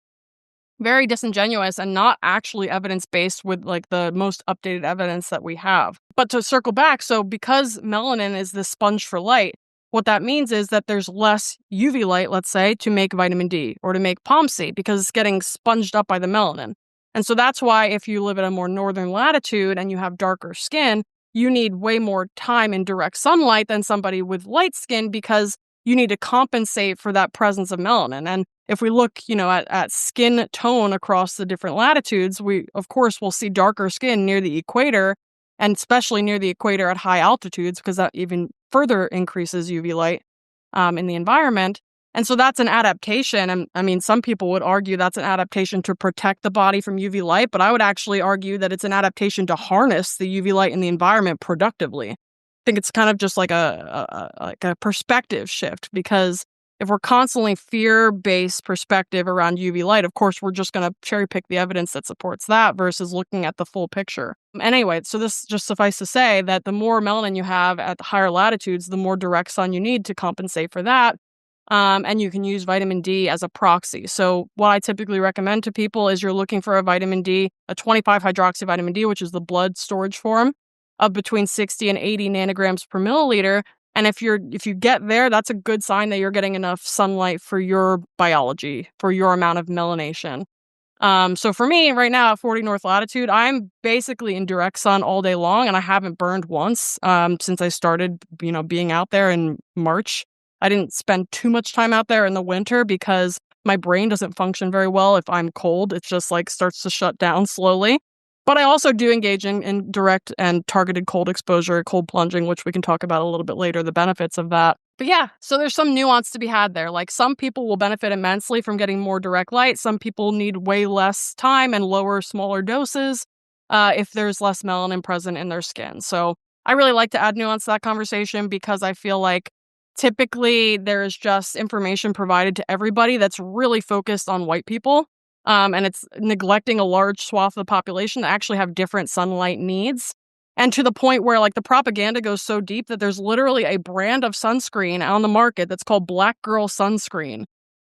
very disingenuous and not actually evidence-based with like the most updated evidence that we have. But to circle back, so because melanin is the sponge for light, what that means is that there's less UV light, let's say, to make vitamin D or to make POMC because it's getting sponged up by the melanin. And so that's why if you live at a more northern latitude and you have darker skin, you need way more time in direct sunlight than somebody with light skin because you need to compensate for that presence of melanin. And if we look, at skin tone across the different latitudes, we, of course, will see darker skin near the equator, and especially near the equator at high altitudes, because that even further increases UV light in the environment. And so that's an adaptation. And I mean, some people would argue that's an adaptation to protect the body from UV light, but I would actually argue that it's an adaptation to harness the UV light in the environment productively. I think it's kind of just like a perspective shift, because if we're constantly fear-based perspective around UV light, of course, we're just going to cherry pick the evidence that supports that versus looking at the full picture. Anyway, so this just suffice to say that the more melanin you have at the higher latitudes, the more direct sun you need to compensate for that. And you can use vitamin D as a proxy. So what I typically recommend to people is you're looking for a vitamin D, a 25 hydroxy vitamin D, which is the blood storage form, of between 60 and 80 nanograms per milliliter. And if you get there, that's a good sign that you're getting enough sunlight for your biology, for your amount of melanation. So for me right now at 40 North latitude, I'm basically in direct sun all day long, and I haven't burned once since I started, being out there in March. I didn't spend too much time out there in the winter because my brain doesn't function very well if I'm cold. It just like starts to shut down slowly. But I also do engage in direct and targeted cold exposure, cold plunging, which we can talk about a little bit later, the benefits of that. But yeah, so there's some nuance to be had there. Like some people will benefit immensely from getting more direct light. Some people need way less time and smaller doses if there's less melanin present in their skin. So I really like to add nuance to that conversation because I feel like typically there's just information provided to everybody that's really focused on white people. And it's neglecting a large swath of the population that actually have different sunlight needs. And to the point where like the propaganda goes so deep that there's literally a brand of sunscreen on the market that's called Black Girl Sunscreen.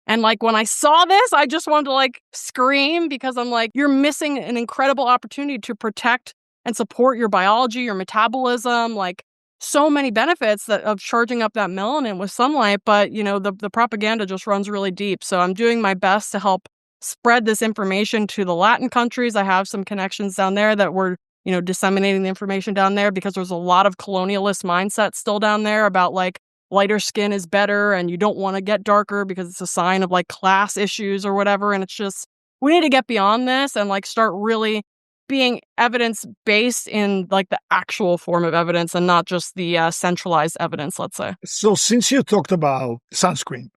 And like when I saw this, I just wanted to like scream because I'm like, you're missing an incredible opportunity to protect and support your biology, your metabolism, like so many benefits of charging up that melanin with sunlight. But, the propaganda just runs really deep. So I'm doing my best to help spread this information to the Latin countries. I have some connections down there that were, disseminating the information down there because there's a lot of colonialist mindset still down there about like lighter skin is better and you don't want to get darker because it's a sign of like class issues or whatever. And it's just, we need to get beyond this and like start really being evidence-based in like the actual form of evidence and not just the centralized evidence, let's say. So since you talked about sunscreen,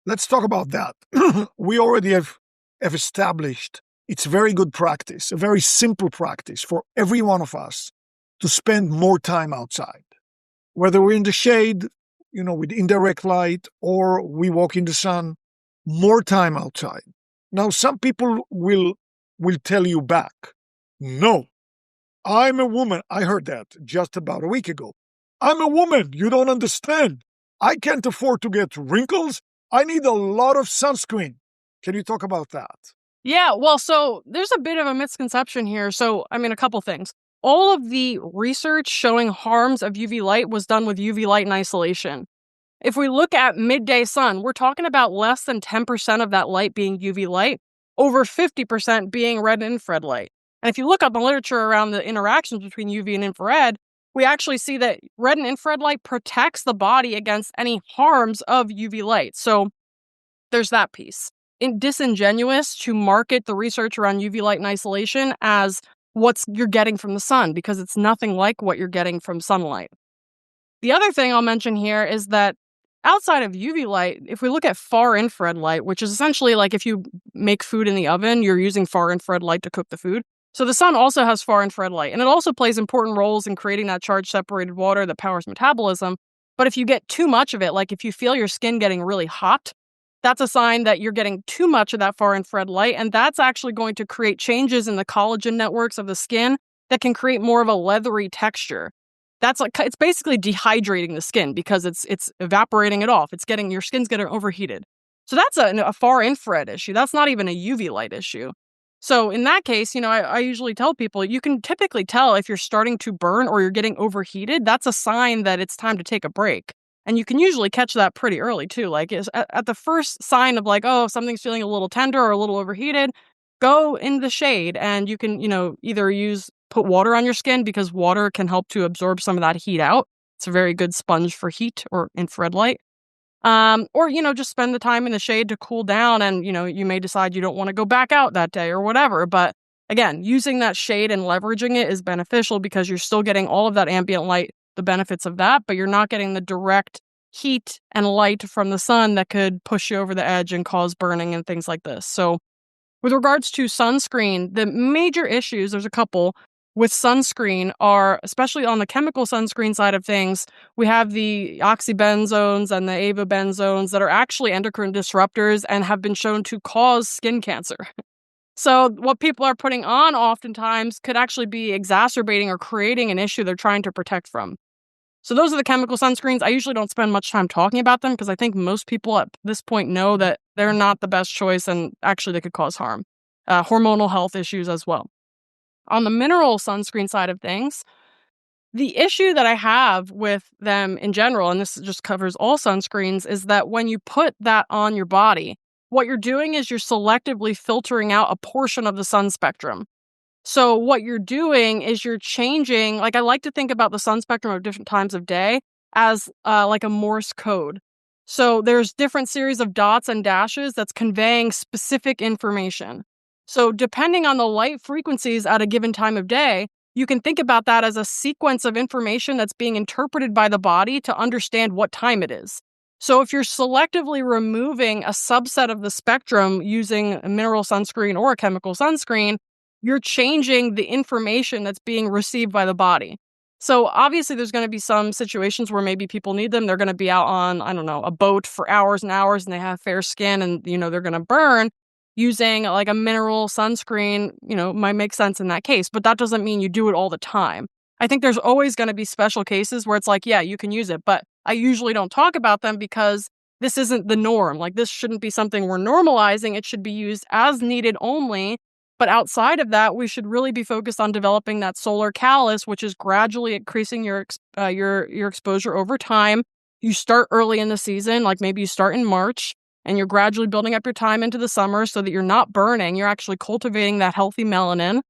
let's talk about that. We already have established it's very good practice, a very simple practice for every one of us to spend more time outside. Whether we're in the shade, with indirect light, or we walk in the sun, more time outside. Now, some people will tell you back, no, I'm a woman. I heard that just about a week ago. I'm a woman. You don't understand. I can't afford to get wrinkles. I need a lot of sunscreen. Can you talk about that? Yeah, well, so there's a bit of a misconception here. So, I mean, a couple things. All of the research showing harms of UV light was done with UV light in isolation. If we look at midday sun, we're talking about less than 10% of that light being UV light, over 50% being red and infrared light. And if you look up the literature around the interactions between UV and infrared, we actually see that red and infrared light protects the body against any harms of UV light. So there's that piece. It's disingenuous to market the research around UV light in isolation as what you're getting from the sun, because it's nothing like what you're getting from sunlight. The other thing I'll mention here is that outside of UV light, if we look at far infrared light, which is essentially like if you make food in the oven, you're using far infrared light to cook the food. So the sun also has far infrared light, and it also plays important roles in creating that charge-separated water that powers metabolism. But if you get too much of it, like if you feel your skin getting really hot, that's a sign that you're getting too much of that far infrared light, and that's actually going to create changes in the collagen networks of the skin that can create more of a leathery texture. That's like, it's basically dehydrating the skin because it's evaporating it off. Your skin's getting overheated. So that's a far infrared issue. That's not even a UV light issue. So in that case, I usually tell people you can typically tell if you're starting to burn or you're getting overheated. That's a sign that it's time to take a break. And you can usually catch that pretty early too. Like at the first sign of like, oh, something's feeling a little tender or a little overheated, go in the shade and you can, either put water on your skin because water can help to absorb some of that heat out. It's a very good sponge for heat or infrared light. Or, just spend the time in the shade to cool down and, you may decide you don't want to go back out that day or whatever. But again, using that shade and leveraging it is beneficial because you're still getting all of that ambient light, the benefits of that, but you're not getting the direct heat and light from the sun that could push you over the edge and cause burning and things like this. So with regards to sunscreen, the major issues, there's a couple with sunscreen are, especially on the chemical sunscreen side of things, we have the oxybenzones and the avobenzones that are actually endocrine disruptors and have been shown to cause skin cancer. So what people are putting on oftentimes could actually be exacerbating or creating an issue they're trying to protect from. So those are the chemical sunscreens. I usually don't spend much time talking about them because I think most people at this point know that they're not the best choice and actually they could cause harm. Hormonal health issues as well. On the mineral sunscreen side of things, the issue that I have with them in general, and this just covers all sunscreens, is that when you put that on your body, what you're doing is you're selectively filtering out a portion of the sun spectrum. So what you're doing is you're changing, like I like to think about the sun spectrum of different times of day as like a Morse code. So there's different series of dots and dashes that's conveying specific information. So depending on the light frequencies at a given time of day, you can think about that as a sequence of information that's being interpreted by the body to understand what time it is. So if you're selectively removing a subset of the spectrum using a mineral sunscreen or a chemical sunscreen, you're changing the information that's being received by the body. So obviously there's going to be some situations where maybe people need them. They're going to be out on, a boat for hours and hours and they have fair skin and, they're going to burn. Using like a mineral sunscreen, might make sense in that case, but that doesn't mean you do it all the time. I think there's always going to be special cases where it's like, yeah, you can use it, but I usually don't talk about them because this isn't the norm. Like this shouldn't be something we're normalizing. It should be used as needed only. But outside of that, we should really be focused on developing that solar callus, which is gradually increasing your exposure over time. You start early in the season, like maybe you start in March. And you're gradually building up your time into the summer so that you're not burning. You're actually cultivating that healthy melanin.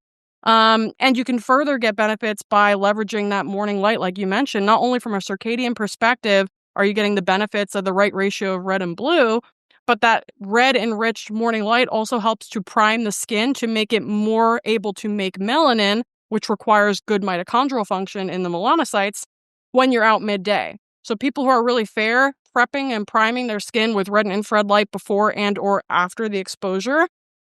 And you can further get benefits by leveraging that morning light, like you mentioned. Not only from a circadian perspective are you getting the benefits of the right ratio of red and blue, but that red-enriched morning light also helps to prime the skin to make it more able to make melanin, which requires good mitochondrial function in the melanocytes when you're out midday. So people who are really fair, prepping and priming their skin with red and infrared light before and or after the exposure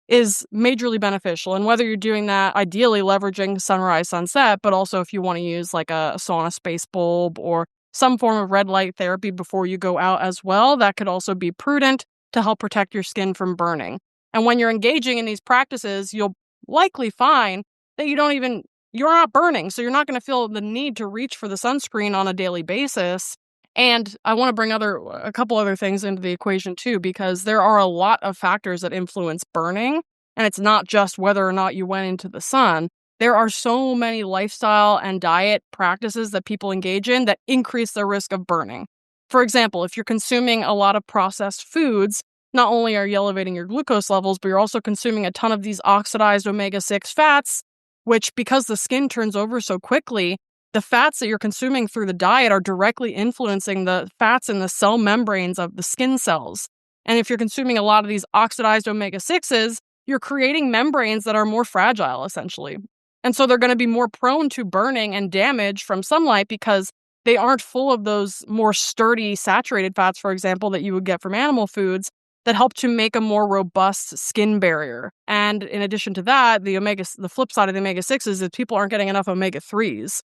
is majorly beneficial. And whether you're doing that, ideally leveraging sunrise, sunset, but also if you want to use like a sauna space bulb or some form of red light therapy before you go out as well, that could also be prudent to help protect your skin from burning. And when you're engaging in these practices, you'll likely find that you're not burning. So you're not going to feel the need to reach for the sunscreen on a daily basis. And I want to bring a couple other things into the equation too, because there are a lot of factors that influence burning. And it's not just whether or not you went into the sun. There are so many lifestyle and diet practices that people engage in that increase their risk of burning. For example, if you're consuming a lot of processed foods, not only are you elevating your glucose levels, but you're also consuming a ton of these oxidized omega-6 fats, which, because the skin turns over so quickly, the fats that you're consuming through the diet are directly influencing the fats in the cell membranes of the skin cells. And if you're consuming a lot of these oxidized omega-6s, you're creating membranes that are more fragile, essentially. And so they're going to be more prone to burning and damage from sunlight because they aren't full of those more sturdy saturated fats, for example, that you would get from animal foods that help to make a more robust skin barrier. And in addition to that, the flip side of the omega-6s is people aren't getting enough omega-3s.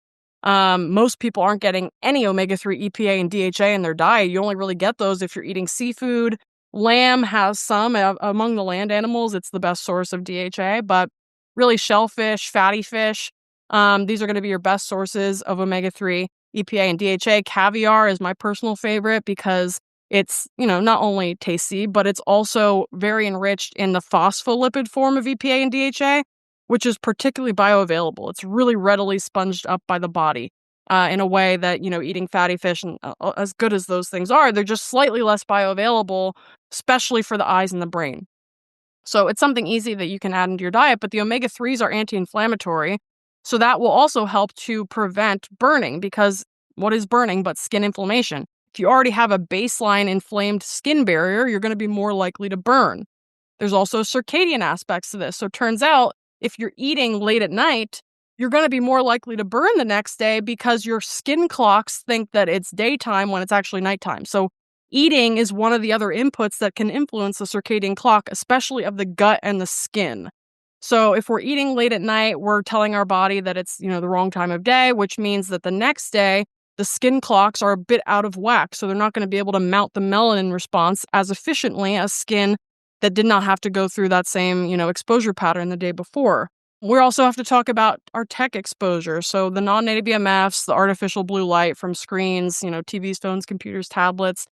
Most people aren't getting any omega-3 EPA and DHA in their diet. You only really get those if you're eating seafood. Lamb has some. Among the land animals, it's the best source of DHA, but really shellfish, fatty fish, these are going to be your best sources of omega-3, EPA, and DHA. Caviar is my personal favorite because it's, not only tasty, but it's also very enriched in the phospholipid form of EPA and DHA, which is particularly bioavailable. It's really readily sponged up by the body in a way that, eating fatty fish, and as good as those things are, they're just slightly less bioavailable, especially for the eyes and the brain. So it's something easy that you can add into your diet, but the omega-3s are anti-inflammatory. So that will also help to prevent burning, because what is burning but skin inflammation? If you already have a baseline inflamed skin barrier, you're going to be more likely to burn. There's also circadian aspects to this. So it turns out if you're eating late at night, you're going to be more likely to burn the next day because your skin clocks think that it's daytime when it's actually nighttime. So eating is one of the other inputs that can influence the circadian clock, especially of the gut and the skin. So if we're eating late at night, we're telling our body that it's, the wrong time of day, which means that the next day, the skin clocks are a bit out of whack. So they're not going to be able to mount the melanin response as efficiently as skin that did not have to go through that same, exposure pattern the day before. We also have to talk about our tech exposure. So the non-native EMFs, the artificial blue light from screens, TVs, phones, computers, tablets,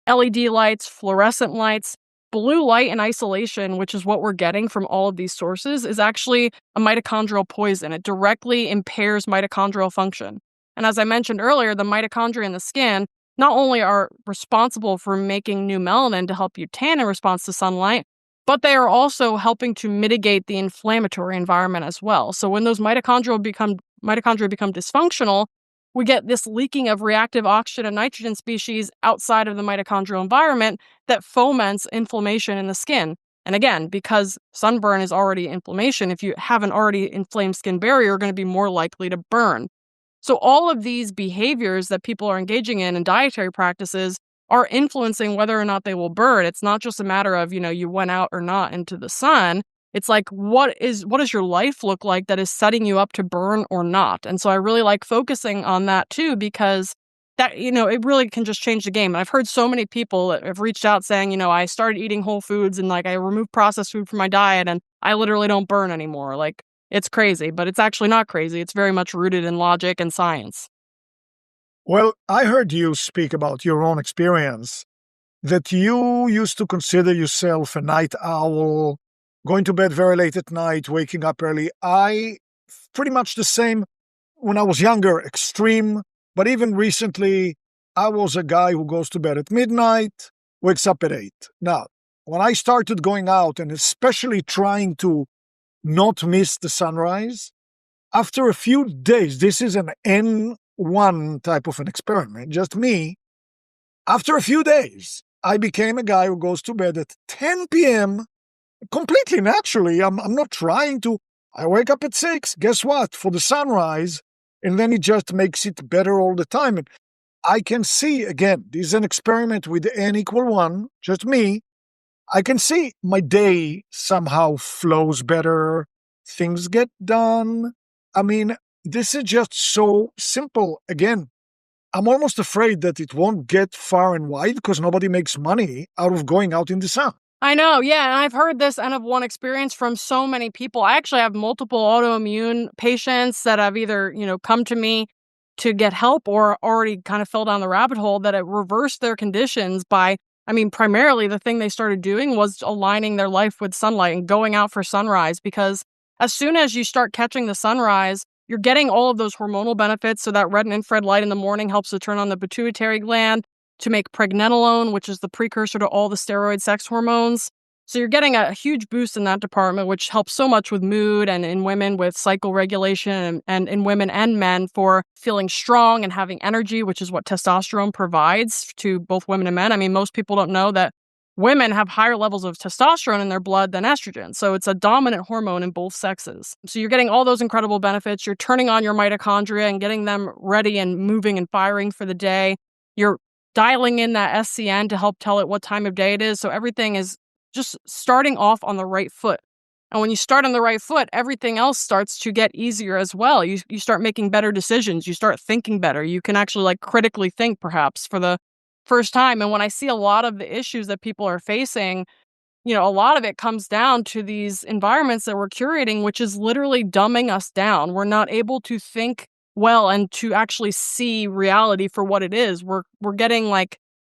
LED lights, fluorescent lights. Blue light in isolation, which is what we're getting from all of these sources, is actually a mitochondrial poison. It directly impairs mitochondrial function. And as I mentioned earlier, the mitochondria in the skin not only are responsible for making new melanin to help you tan in response to sunlight, but they are also helping to mitigate the inflammatory environment as well. So when those mitochondria become dysfunctional, we get this leaking of reactive oxygen and nitrogen species outside of the mitochondrial environment that foments inflammation in the skin. And again, because sunburn is already inflammation, if you have an already inflamed skin barrier, you're going to be more likely to burn. So all of these behaviors that people are engaging in and dietary practices are influencing whether or not they will burn. It's not just a matter of, you went out or not into the sun. It's like, what does your life look like that is setting you up to burn or not? And so I really like focusing on that too, because that, it really can just change the game. And I've heard so many people that have reached out saying, I started eating whole foods and I removed processed food from my diet and I literally don't burn anymore. It's crazy, but it's actually not crazy. It's very much rooted in logic and science. Well, I heard you speak about your own experience, that you used to consider yourself a night owl, going to bed very late at night, waking up early. I pretty much the same when I was younger, extreme. But even recently, I was a guy who goes to bed at midnight, wakes up at 8. Now, when I started going out and especially trying to not miss the sunrise, after a few days, this is an N1 type of an experiment, just me. After a few days, I became a guy who goes to bed at 10 p.m. completely naturally. I'm not trying to. I wake up at 6. Guess what? For the sunrise. And then it just makes it better all the time. And I can see, again, this is an experiment with N equal 1, just me. I can see my day somehow flows better. Things get done. I mean, this is just so simple. Again, I'm almost afraid that it won't get far and wide because nobody makes money out of going out in the sun. I know, yeah, and I've heard this N of 1 experience from so many people. I actually have multiple autoimmune patients that have either, come to me to get help or already kind of fell down the rabbit hole that it reversed their conditions by primarily the thing they started doing was aligning their life with sunlight and going out for sunrise, because as soon as you start catching the sunrise, you're getting all of those hormonal benefits. So that red and infrared light in the morning helps to turn on the pituitary gland to make pregnenolone, which is the precursor to all the steroid sex hormones. So you're getting a huge boost in that department, which helps so much with mood and in women with cycle regulation and in women and men for feeling strong and having energy, which is what testosterone provides to both women and men. Most people don't know that women have higher levels of testosterone in their blood than estrogen. So it's a dominant hormone in both sexes. So you're getting all those incredible benefits. You're turning on your mitochondria and getting them ready and moving and firing for the day. You're dialing in that SCN to help tell it what time of day it is. So everything is just starting off on the right foot. And when you start on the right foot, everything else starts to get easier as well. You start making better decisions. You start thinking better. You can actually critically think perhaps for the first time. And when I see a lot of the issues that people are facing, a lot of it comes down to these environments that we're curating, which is literally dumbing us down. We're not able to think well and to actually see reality for what it is. We're getting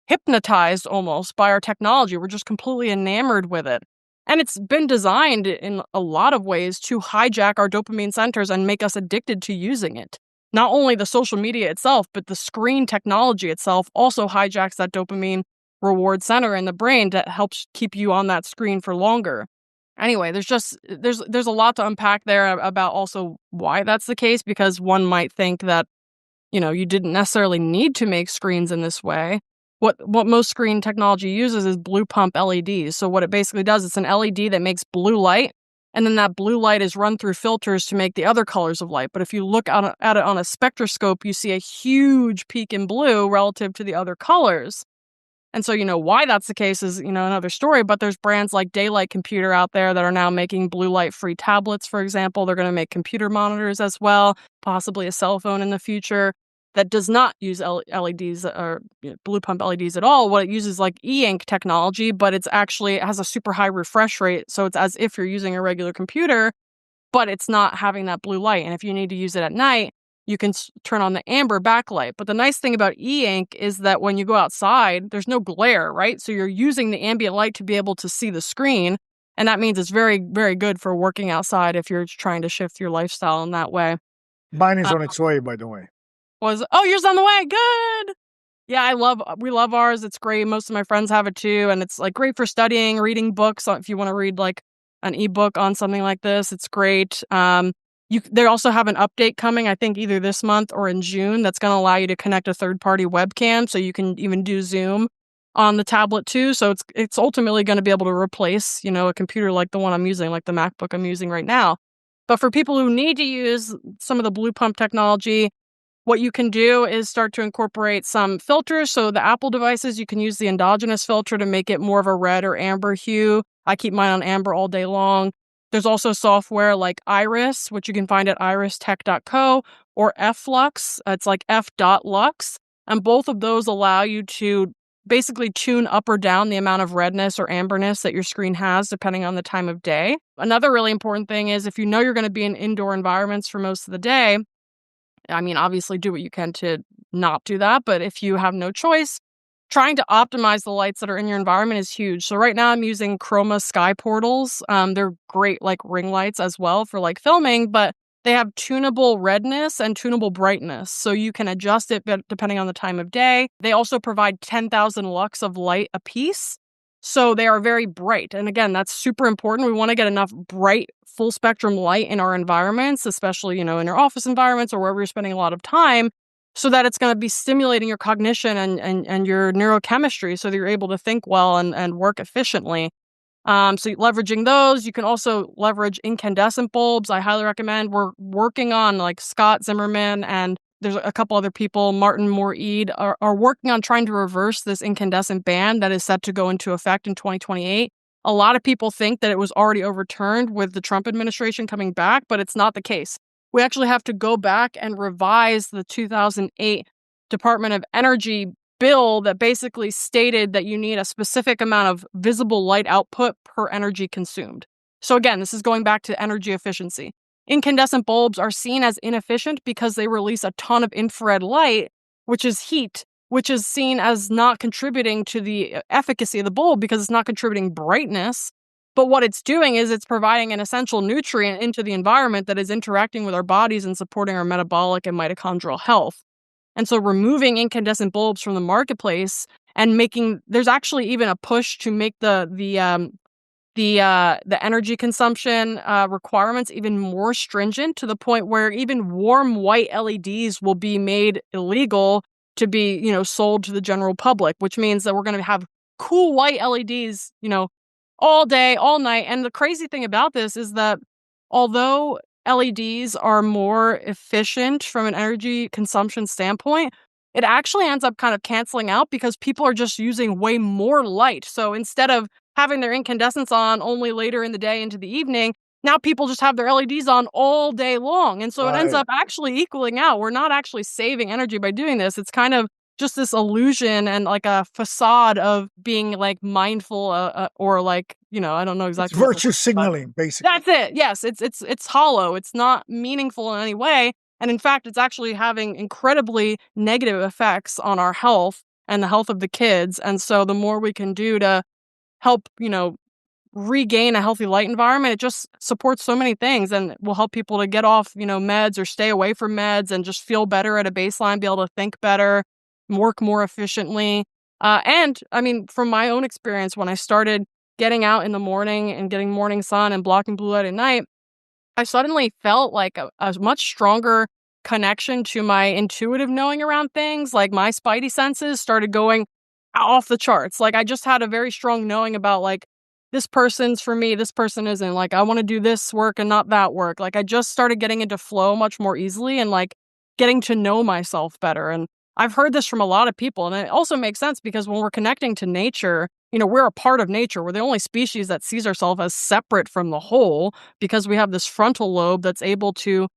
hypnotized almost by our technology. We're just completely enamored with it. And it's been designed in a lot of ways to hijack our dopamine centers and make us addicted to using it. Not only the social media itself, but the screen technology itself also hijacks that dopamine reward center in the brain that helps keep you on that screen for longer. Anyway, there's a lot to unpack there about also why that's the case, because one might think that, you didn't necessarily need to make screens in this way. What most screen technology uses is blue pump LEDs. So what it basically does, it's an LED that makes blue light, and then that blue light is run through filters to make the other colors of light. But if you look at it on a spectroscope, you see a huge peak in blue relative to the other colors. And so, why that's the case is, another story, but there's brands like Daylight Computer out there that are now making blue light free tablets, for example. They're going to make computer monitors as well, possibly a cell phone in the future that does not use LEDs or blue pump LEDs at all. What it uses e-ink technology, but it has a super high refresh rate. So it's as if you're using a regular computer, but it's not having that blue light. And if you need to use it at night, you can turn on the amber backlight. But the nice thing about e-ink is that when you go outside, there's no glare, right? So you're using the ambient light to be able to see the screen. And that means it's very, very good for working outside if you're trying to shift your lifestyle in that way. Mine is on its way, by the way. Yours on the way. Good. Yeah, we love ours. It's great. Most of my friends have it too. And it's great for studying, reading books. If you want to read an ebook on something like this, it's great. They also have an update coming, I think either this month or in June, that's going to allow you to connect a third-party webcam, so you can even do Zoom on the tablet too. So it's ultimately going to be able to replace, a computer like the one I'm using, like the MacBook I'm using right now. But for people who need to use some of the blue pump technology, what you can do is start to incorporate some filters. So the Apple devices, you can use the endogenous filter to make it more of a red or amber hue. I keep mine on amber all day long. There's also software like Iris, which you can find at iristech.co, or Flux. It's f.lux. And both of those allow you to basically tune up or down the amount of redness or amberness that your screen has, depending on the time of day. Another really important thing is if you know you're going to be in indoor environments for most of the day, obviously do what you can to not do that. But if you have no choice, trying to optimize the lights that are in your environment is huge. So right now I'm using Chroma Sky Portals. They're great ring lights as well for filming, but they have tunable redness and tunable brightness. So you can adjust it depending on the time of day. They also provide 10,000 lux of light apiece. So they are very bright. And again, that's super important. We want to get enough bright, full spectrum light in our environments, especially, in your office environments or wherever you're spending a lot of time, so that it's going to be stimulating your cognition and your neurochemistry so that you're able to think well and work efficiently. So leveraging those, you can also leverage incandescent bulbs. I highly recommend. We're working on Scott Zimmerman, and there's a couple other people, Martin Moore-Eid, are working on trying to reverse this incandescent ban that is set to go into effect in 2028. A lot of people think that it was already overturned with the Trump administration coming back, but it's not the case. We actually have to go back and revise the 2008 Department of Energy bill that basically stated that you need a specific amount of visible light output per energy consumed. So again, this is going back to energy efficiency. Incandescent bulbs are seen as inefficient because they release a ton of infrared light, which is heat, which is seen as not contributing to the efficacy of the bulb because it's not contributing brightness. But what it's doing is it's providing an essential nutrient into the environment that is interacting with our bodies and supporting our metabolic and mitochondrial health. And so removing incandescent bulbs from the marketplace and there's actually even a push to make the energy consumption requirements even more stringent, to the point where even warm white LEDs will be made illegal to be, sold to the general public, which means that we're going to have cool white LEDs, all day, all night. And the crazy thing about this is that although LEDs are more efficient from an energy consumption standpoint, it actually ends up kind of canceling out because people are just using way more light. So instead of having their incandescents on only later in the day into the evening, now people just have their LEDs on all day long. And so it ends up actually equaling out. We're not actually saving energy by doing this. It's kind of just this illusion and like a facade of being like mindful or like, I don't know exactly. It's virtue signaling, basically. That's it. Yes, it's hollow. It's not meaningful in any way. And in fact, it's actually having incredibly negative effects on our health and the health of the kids. And so the more we can do to help, regain a healthy light environment, it just supports so many things and will help people to get off, meds or stay away from meds and just feel better at a baseline, be able to think better, work more efficiently. And I mean, from my own experience, when I started getting out in the morning and getting morning sun and blocking blue light at night, I suddenly felt like a much stronger connection to my intuitive knowing around things. Like my spidey senses started going off the charts. Like I just had a very strong knowing about like, this person's for me, this person isn't. Like I want to do this work and not that work. Like I just started getting into flow much more easily and like getting to know myself better. And I've heard this from a lot of people. And it also makes sense because when we're connecting to nature, we're a part of nature. We're the only species that sees ourselves as separate from the whole because we have this frontal lobe that's able to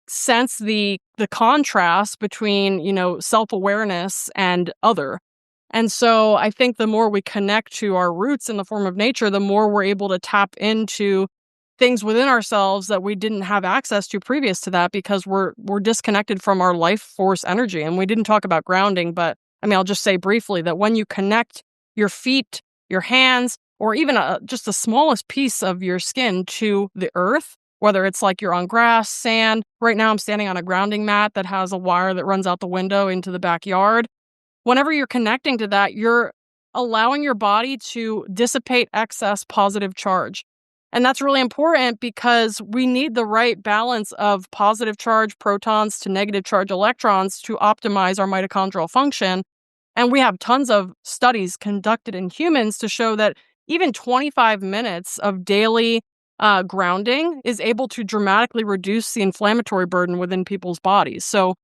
sense the contrast between, self-awareness and other. And so I think the more we connect to our roots in the form of nature, the more we're able to tap into things within ourselves that we didn't have access to previous to that because we're disconnected from our life force energy. And we didn't talk about grounding, but I mean, I'll just say briefly that when you connect your feet, your hands, or even just the smallest piece of your skin to the earth, whether it's like you're on grass, sand. Right now I'm standing on a grounding mat that has a wire that runs out the window into the backyard. Whenever you're connecting to that, you're allowing your body to dissipate excess positive charge. And that's really important because we need the right balance of positive charge protons to negative charge electrons to optimize our mitochondrial function. And we have tons of studies conducted in humans to show that even 25 minutes of daily grounding is able to dramatically reduce the inflammatory burden within people's bodies. So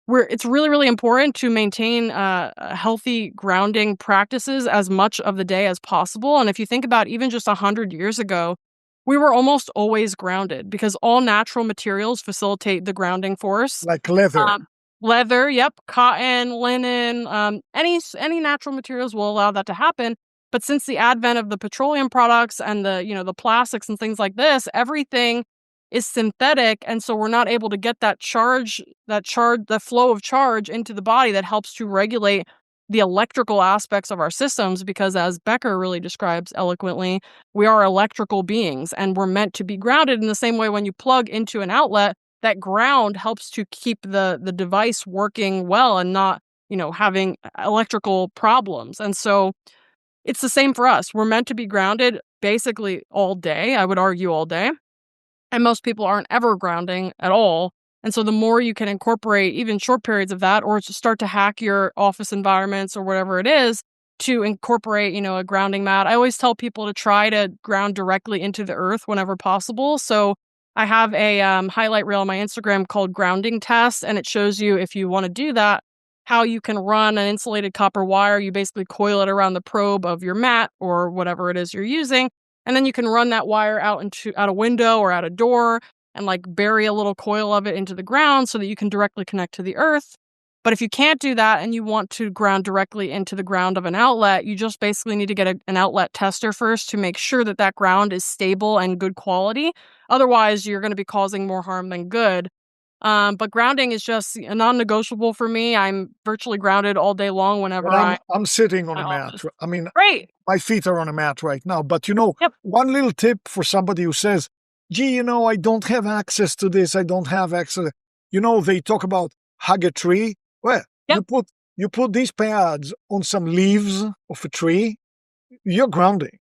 it's really, really important to maintain healthy grounding practices as much of the day as possible. And if you think about even just 100 years ago, we were almost always grounded because all natural materials facilitate the grounding force. Like leather. Leather, yep, cotton, linen, any natural materials will allow that to happen. But since the advent of the petroleum products and the plastics and things like this, everything is synthetic, and so we're not able to get the flow of charge into the body that helps to regulate the electrical aspects of our systems, because as Becker really describes eloquently, we are electrical beings and we're meant to be grounded in the same way. When you plug into an outlet, that ground helps to keep the device working well and not, having electrical problems. And so it's the same for us. We're meant to be grounded basically all day. I would argue all day. And most people aren't ever grounding at all. And so the more you can incorporate even short periods of that, or to start to hack your office environments or whatever it is to incorporate, a grounding mat. I always tell people to try to ground directly into the earth whenever possible. So I have a highlight reel on my Instagram called Grounding Test, and it shows you, if you want to do that, how you can run an insulated copper wire. You basically coil it around the probe of your mat or whatever it is you're using. And then you can run that wire out a window or out a door and like bury a little coil of it into the ground so that you can directly connect to the earth. But if you can't do that and you want to ground directly into the ground of an outlet, you just basically need to get an outlet tester first to make sure that that ground is stable and good quality. Otherwise, you're going to be causing more harm than good. But grounding is just a non-negotiable for me. I'm virtually grounded all day long whenever Well, I'm sitting on my a mat. office. I mean, Great. my feet are on a mat right now. But Yep. one little tip for somebody who says, gee, I don't have access to this. I don't have access. They talk about hug a tree. Well, Yep. you put these pads on some leaves of a tree, you're grounding.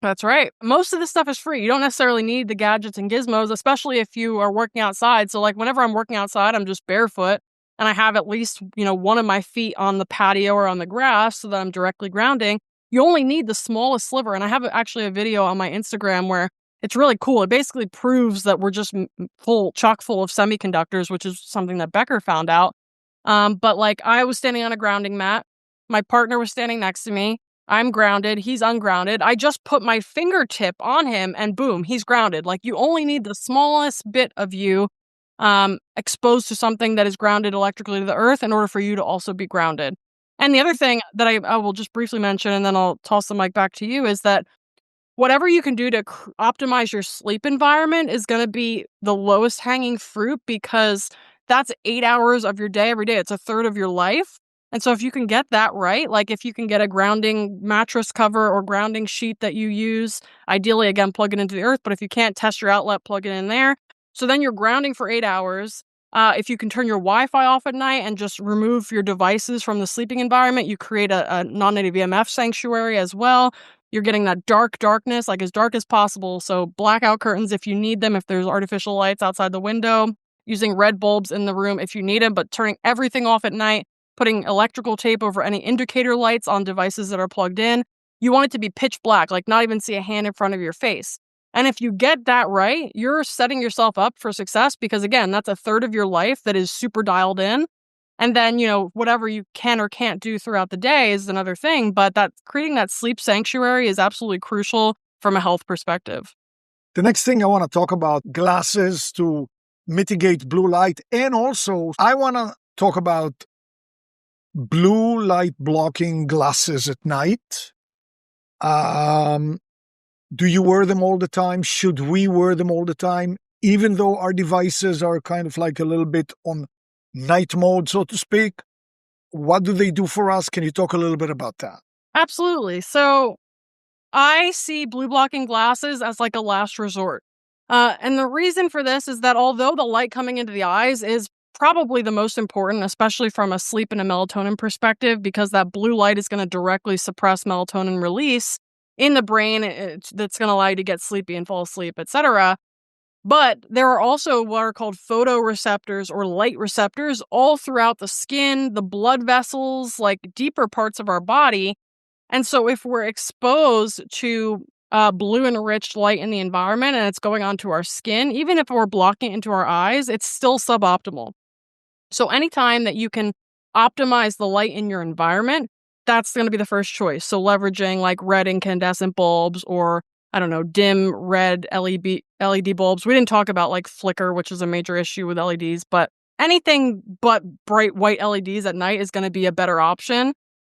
That's right. Most of this stuff is free. You don't necessarily need the gadgets and gizmos, especially if you are working outside. So like whenever I'm working outside, I'm just barefoot and I have at least, one of my feet on the patio or on the grass so that I'm directly grounding. You only need the smallest sliver. And I have actually a video on my Instagram where it's really cool. It basically proves that we're just chock full of semiconductors, which is something that Becker found out. But like I was standing on a grounding mat. My partner was standing next to me. I'm grounded. He's ungrounded. I just put my fingertip on him and boom, he's grounded. Like you only need the smallest bit of you exposed to something that is grounded electrically to the earth in order for you to also be grounded. And the other thing that I will just briefly mention, and then I'll toss the mic back to you, is that whatever you can do to optimize your sleep environment is going to be the lowest hanging fruit because that's 8 hours of your day every day. It's a third of your life. And so if you can get that right, like if you can get a grounding mattress cover or grounding sheet that you use, ideally, again, plug it into the earth. But if you can't, test your outlet, plug it in there. So then you're grounding for 8 hours. If you can turn your Wi-Fi off at night and just remove your devices from the sleeping environment, you create a non-native EMF sanctuary as well. You're getting that darkness, like as dark as possible. So blackout curtains if you need them, if there's artificial lights outside the window, using red bulbs in the room if you need them, but turning everything off at night, putting electrical tape over any indicator lights on devices that are plugged in. You want it to be pitch black, like not even see a hand in front of your face. And if you get that right, you're setting yourself up for success because, again, that's a third of your life that is super dialed in. And then, whatever you can or can't do throughout the day is another thing. But that creating that sleep sanctuary is absolutely crucial from a health perspective. The next thing I want to talk about glasses to mitigate blue light. And also, I want to talk about blue light blocking glasses at night. Do you wear them all the time? Should we wear them all the time? Even though our devices are kind of like a little bit on night mode, so to speak. What do they do for us? Can you talk a little bit about that? Absolutely. So I see blue blocking glasses as like a last resort. And the reason for this is that although the light coming into the eyes is probably the most important, especially from a sleep and a melatonin perspective, because that blue light is going to directly suppress melatonin release in the brain. That's going to allow you to get sleepy and fall asleep, etc. But there are also what are called photoreceptors or light receptors all throughout the skin, the blood vessels, like deeper parts of our body. And so if we're exposed to blue enriched light in the environment and it's going onto our skin, even if we're blocking it into our eyes, it's still suboptimal. So anytime that you can optimize the light in your environment, that's going to be the first choice. So leveraging like red incandescent bulbs or, I don't know, dim red LED bulbs. We didn't talk about like flicker, which is a major issue with LEDs, but anything but bright white LEDs at night is going to be a better option.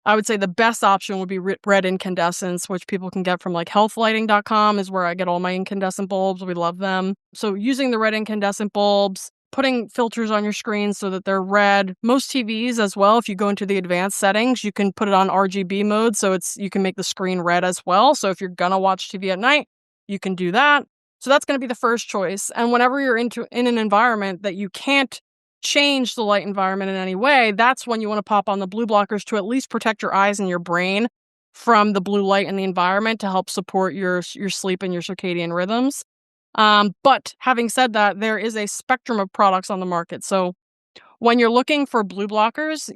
I would say the best option would be red incandescents, which people can get from like healthlighting.com is where I get all my incandescent bulbs. We love them. So using the red incandescent bulbs, putting filters on your screen so that they're red. Most TVs as well, if you go into the advanced settings, you can put it on RGB mode so you can make the screen red as well. So if you're going to watch TV at night, you can do that. So that's going to be the first choice. And whenever you're in an environment that you can't change the light environment in any way, that's when you want to pop on the blue blockers to at least protect your eyes and your brain from the blue light in the environment to help support your sleep and your circadian rhythms. But having said that, there is a spectrum of products on the market. So when you're looking for blue blockers,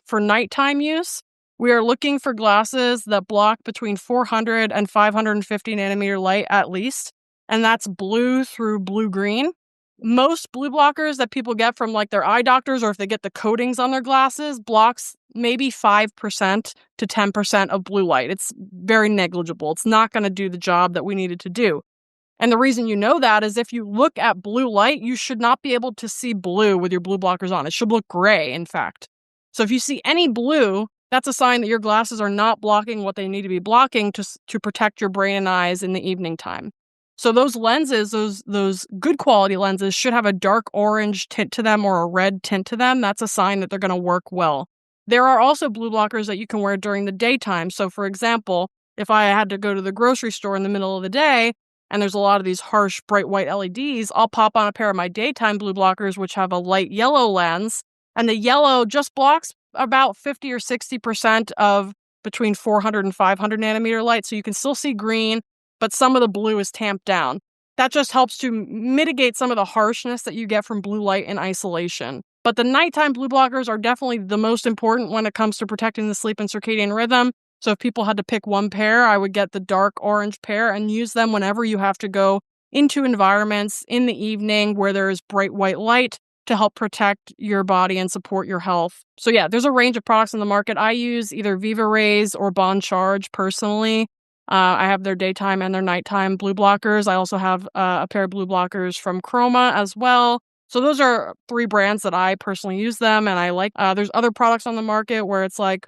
for nighttime use, we are looking for glasses that block between 400 and 550 nanometer light at least. And that's blue through blue-green. Most blue blockers that people get from like their eye doctors or if they get the coatings on their glasses blocks maybe 5% to 10% of blue light. It's very negligible. It's not going to do the job that we needed to do. And the reason you know that is if you look at blue light, you should not be able to see blue with your blue blockers on. It should look gray, in fact. So if you see any blue, that's a sign that your glasses are not blocking what they need to be blocking to protect your brain and eyes in the evening time. So those lenses, those good quality lenses should have a dark orange tint to them or a red tint to them. That's a sign that they're going to work well. There are also blue blockers that you can wear during the daytime. So for example, if I had to go to the grocery store in the middle of the day and there's a lot of these harsh bright white LEDs, I'll pop on a pair of my daytime blue blockers, which have a light yellow lens. And the yellow just blocks about 50 or 60% of between 400 and 500 nanometer light. So you can still see green, but some of the blue is tamped down. That just helps to mitigate some of the harshness that you get from blue light in isolation. But the nighttime blue blockers are definitely the most important when it comes to protecting the sleep and circadian rhythm. So if people had to pick one pair, I would get the dark orange pair and use them whenever you have to go into environments in the evening where there is bright white light to help protect your body and support your health. So yeah, there's a range of products in the market. I use either Viva Rays or Bond Charge personally. I have their daytime and their nighttime blue blockers. I also have a pair of blue blockers from Chroma as well. So those are 3 brands that I personally use them and I like. There's other products on the market where it's like,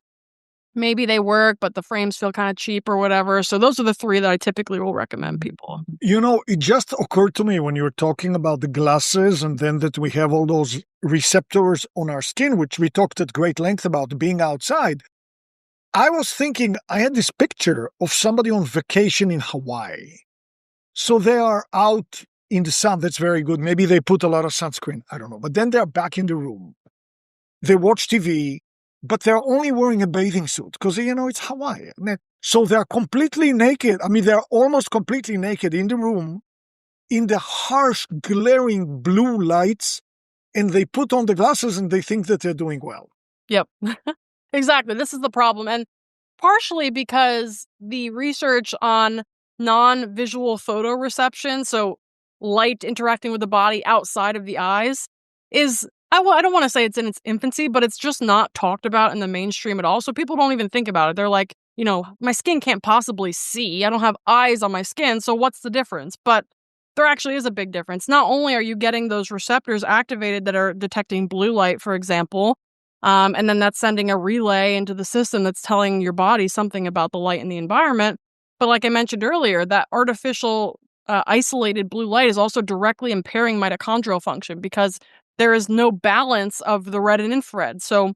maybe they work, but the frames feel kind of cheap or whatever. So those are the 3 that I typically will recommend people. It just occurred to me when you were talking about the glasses and then that we have all those receptors on our skin, which we talked at great length about being outside. I was thinking, I had this picture of somebody on vacation in Hawaii. So they are out in the sun. That's very good. Maybe they put a lot of sunscreen. I don't know. But then they're back in the room. They watch TV. But they're only wearing a bathing suit because, it's Hawaii. So they're completely naked. I mean, they're almost completely naked in the room in the harsh, glaring blue lights. And they put on the glasses and they think that they're doing well. Yep, exactly. This is the problem. And partially because the research on non-visual photoreception, so light interacting with the body outside of the eyes, is I don't want to say it's in its infancy, but it's just not talked about in the mainstream at all. So people don't even think about it. They're like, my skin can't possibly see. I don't have eyes on my skin. So what's the difference? But there actually is a big difference. Not only are you getting those receptors activated that are detecting blue light, for example, and then that's sending a relay into the system that's telling your body something about the light in the environment. But like I mentioned earlier, that artificial isolated blue light is also directly impairing mitochondrial function because there is no balance of the red and infrared. So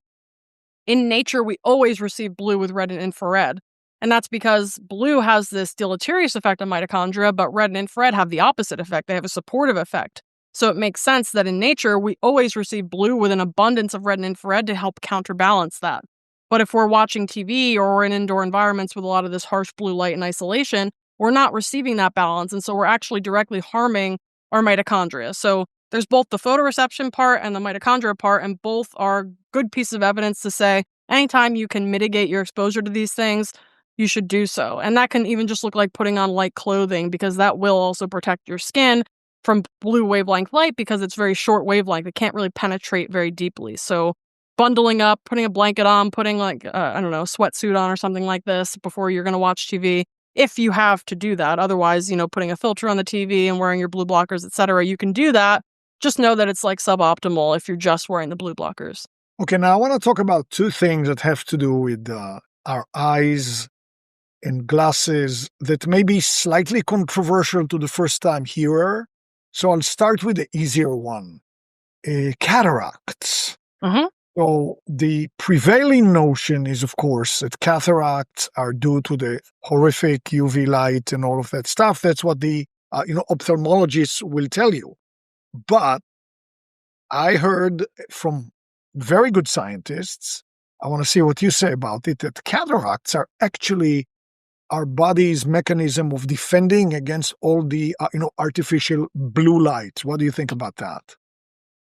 in nature, we always receive blue with red and infrared. And that's because blue has this deleterious effect on mitochondria, but red and infrared have the opposite effect. They have a supportive effect. So it makes sense that in nature, we always receive blue with an abundance of red and infrared to help counterbalance that. But if we're watching TV or we're in indoor environments with a lot of this harsh blue light and isolation, we're not receiving that balance. And so we're actually directly harming our mitochondria. So there's both the photoreception part and the mitochondria part, and both are good pieces of evidence to say anytime you can mitigate your exposure to these things, you should do so. And that can even just look like putting on light clothing because that will also protect your skin from blue wavelength light because it's very short wavelength. It can't really penetrate very deeply. So bundling up, putting a blanket on, putting sweatsuit on or something like this before you're going to watch TV, if you have to do that. Otherwise, putting a filter on the TV and wearing your blue blockers, etc., you can do that. Just know that it's like suboptimal if you're just wearing the blue blockers. Okay, now I want to talk about 2 things that have to do with our eyes and glasses that may be slightly controversial to the first-time hearer. So I'll start with the easier one. Cataracts. Mm-hmm. So the prevailing notion is, of course, that cataracts are due to the horrific UV light and all of that stuff. That's what the ophthalmologists will tell you. But I heard from very good scientists, I want to see what you say about it, that cataracts are actually our body's mechanism of defending against all the artificial blue light. What do you think about that?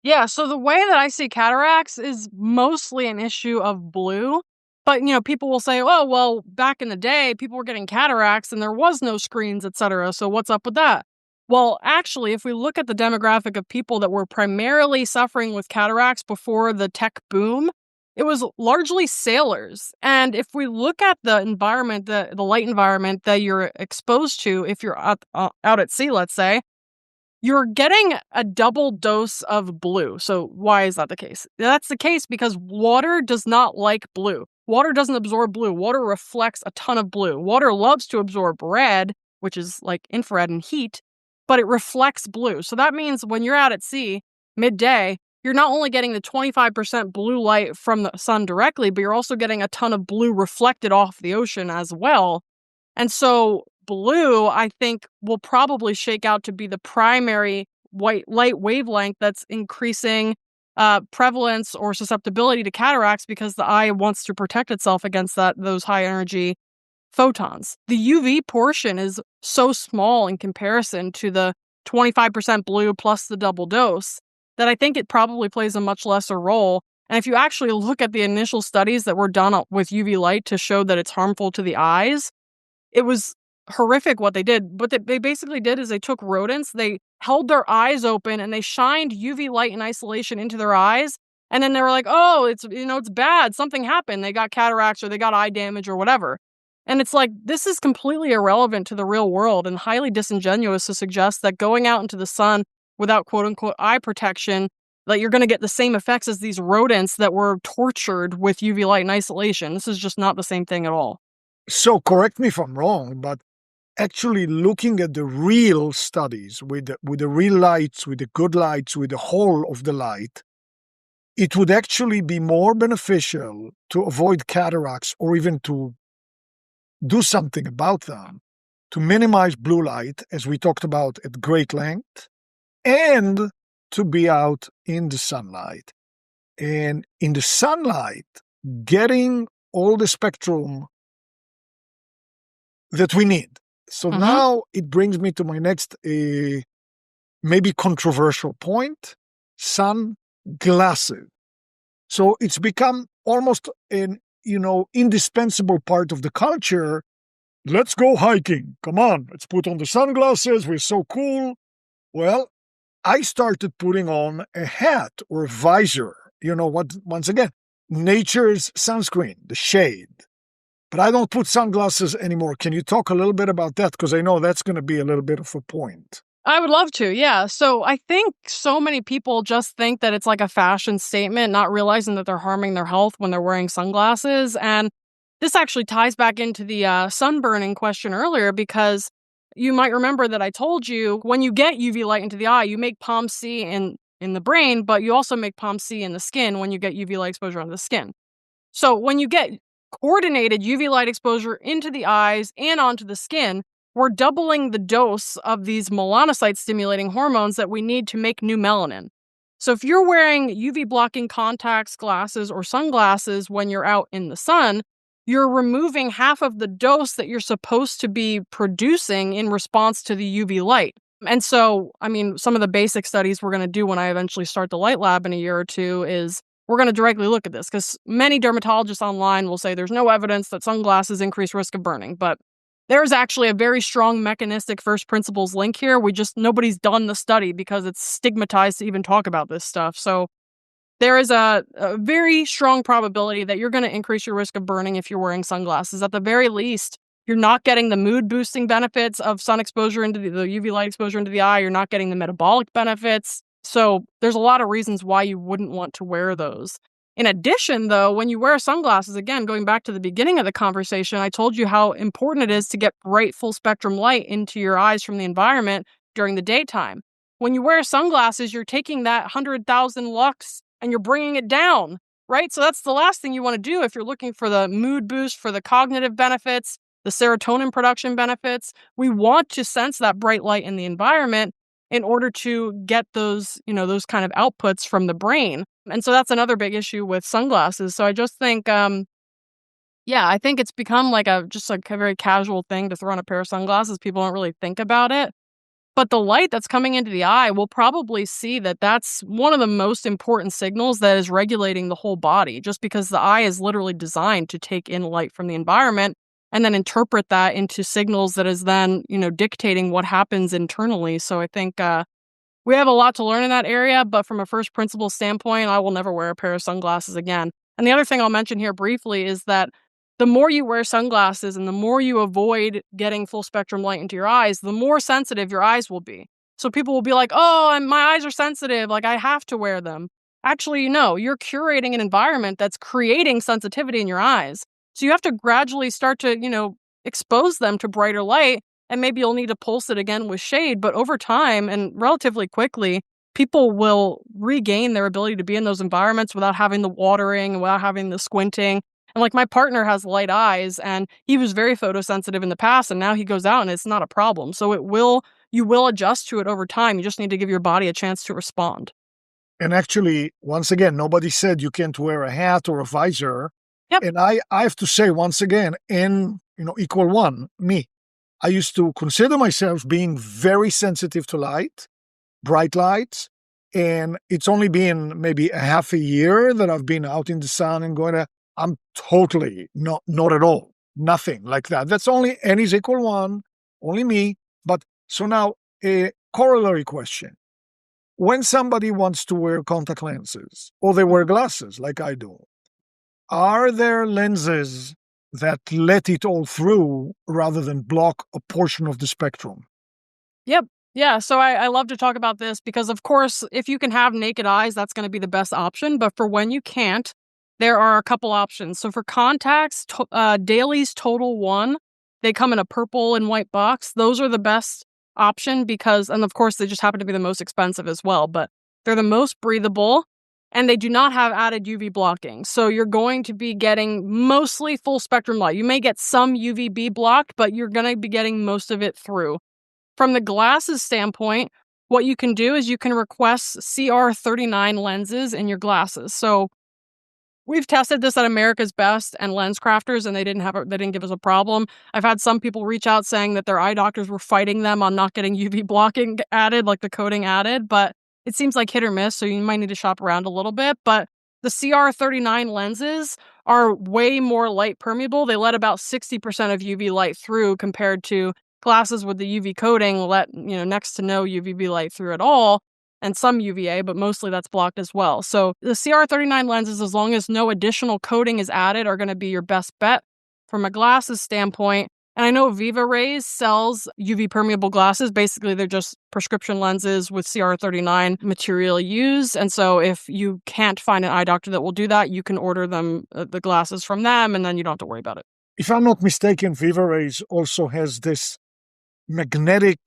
Yeah, so the way that I see cataracts is mostly an issue of blue. But, people will say, oh, well, back in the day, people were getting cataracts and there was no screens, etc. So what's up with that? Well, actually, if we look at the demographic of people that were primarily suffering with cataracts before the tech boom, it was largely sailors. And if we look at the environment, the light environment that you're exposed to, if you're out at sea, let's say, you're getting a double dose of blue. So why is that the case? That's the case because water does not like blue. Water doesn't absorb blue. Water reflects a ton of blue. Water loves to absorb red, which is like infrared and heat, but it reflects blue. So that means when you're out at sea midday, you're not only getting the 25% blue light from the sun directly, but you're also getting a ton of blue reflected off the ocean as well. And so blue, I think, will probably shake out to be the primary white light wavelength that's increasing prevalence or susceptibility to cataracts because the eye wants to protect itself against those high energy photons. The UV portion is so small in comparison to the 25% blue plus the double dose that I think it probably plays a much lesser role. And if you actually look at the initial studies that were done with UV light to show that it's harmful to the eyes, it was horrific what they did. What they basically did is they took rodents, they held their eyes open, and they shined UV light in isolation into their eyes. And then they were like, oh, it's bad. Something happened. They got cataracts or they got eye damage or whatever. And it's like, this is completely irrelevant to the real world and highly disingenuous to suggest that going out into the sun without quote unquote eye protection, that you're going to get the same effects as these rodents that were tortured with UV light in isolation. This is just not the same thing at all. So correct me if I'm wrong, but actually looking at the real studies with the real lights, with the good lights, with the whole of the light, it would actually be more beneficial to avoid cataracts or even to do something about them, to minimize blue light, as we talked about at great length, and to be out in the sunlight. And in the sunlight, getting all the spectrum that we need. So now it brings me to my next maybe controversial point, sunglasses. So it's become almost an indispensable part of the culture. Let's go hiking. Come on, let's put on the sunglasses. We're so cool. Well, I started putting on a hat or a visor. Once again, nature's sunscreen, the shade. But I don't put sunglasses anymore. Can you talk a little bit about that? Because I know that's going to be a little bit of a point. I would love to, yeah. So I think so many people just think that it's like a fashion statement, not realizing that they're harming their health when they're wearing sunglasses. And this actually ties back into the sunburning question earlier, because you might remember that I told you when you get UV light into the eye, you make POMC in the brain, but you also make POMC in the skin when you get UV light exposure on the skin. So when you get coordinated UV light exposure into the eyes and onto the skin, we're doubling the dose of these melanocyte-stimulating hormones that we need to make new melanin. So if you're wearing UV-blocking contacts, glasses, or sunglasses when you're out in the sun, you're removing half of the dose that you're supposed to be producing in response to the UV light. And so, some of the basic studies we're going to do when I eventually start the light lab in a year or two is we're going to directly look at this, because many dermatologists online will say there's no evidence that sunglasses increase risk of burning, but there's actually a very strong mechanistic first principles link here. Nobody's done the study because it's stigmatized to even talk about this stuff. So there is a very strong probability that you're going to increase your risk of burning if you're wearing sunglasses. At the very least, you're not getting the mood boosting benefits of sun exposure into the UV light exposure into the eye. You're not getting the metabolic benefits. So there's a lot of reasons why you wouldn't want to wear those. In addition, though, when you wear sunglasses, again, going back to the beginning of the conversation, I told you how important it is to get bright full spectrum light into your eyes from the environment during the daytime. When you wear sunglasses, you're taking that 100,000 lux and you're bringing it down, right? So that's the last thing you want to do if you're looking for the mood boost, for the cognitive benefits, the serotonin production benefits. We want to sense that bright light in the environment in order to get those kind of outputs from the brain. And so that's another big issue with sunglasses. So I just think, I think it's become just a very casual thing to throw on a pair of sunglasses. People don't really think about it. But the light that's coming into the eye, we'll probably see that that's one of the most important signals that is regulating the whole body, just because the eye is literally designed to take in light from the environment and then interpret that into signals that is then, dictating what happens internally. So I think we have a lot to learn in that area, but from a first principle standpoint, I will never wear a pair of sunglasses again. And the other thing I'll mention here briefly is that the more you wear sunglasses and the more you avoid getting full spectrum light into your eyes, the more sensitive your eyes will be. So people will be like, oh, my eyes are sensitive, like I have to wear them. Actually, no, you're curating an environment that's creating sensitivity in your eyes. So you have to gradually start to, expose them to brighter light, and maybe you'll need to pulse it again with shade. But over time and relatively quickly, people will regain their ability to be in those environments without having the watering, without having the squinting. And like my partner has light eyes and he was very photosensitive in the past, and now he goes out and it's not a problem. So you will adjust to it over time. You just need to give your body a chance to respond. And actually, once again, nobody said you can't wear a hat or a visor. Yep. And I have to say once again, equal one, me. I used to consider myself being very sensitive to light, bright lights. And it's only been maybe a half a year that I've been out in the sun and I'm totally not at all. Nothing like that. That's only N is equal one, only me. But so now a corollary question. When somebody wants to wear contact lenses or they wear glasses like I do, are there lenses that let it all through rather than block a portion of the spectrum? Yep. Yeah. So I love to talk about this because, of course, if you can have naked eyes, that's going to be the best option. But for when you can't, there are a couple options. So for contacts, Dailies Total One, they come in a purple and white box. Those are the best option because, and of course, they just happen to be the most expensive as well, but they're the most breathable and they do not have added UV blocking. So you're going to be getting mostly full spectrum light. You may get some UVB blocked, but you're going to be getting most of it through. From the glasses standpoint, what you can do is you can request CR39 lenses in your glasses. So we've tested this at America's Best and Lens Crafters, and they didn't give us a problem. I've had some people reach out saying that their eye doctors were fighting them on not getting UV blocking added, like the coating added, but it seems like hit or miss, so you might need to shop around a little bit. But the CR39 lenses are way more light permeable. They let about 60% of UV light through compared to glasses with the UV coating let next to no UVB light through at all. And some UVA, but mostly that's blocked as well. So the CR39 lenses, as long as no additional coating is added, are going to be your best bet from a glasses standpoint. And I know Viva Rays sells UV permeable glasses. Basically, they're just prescription lenses with CR39 material used. And so if you can't find an eye doctor that will do that, you can order them, the glasses from them, and then you don't have to worry about it. If I'm not mistaken, Viva Rays also has this magnetic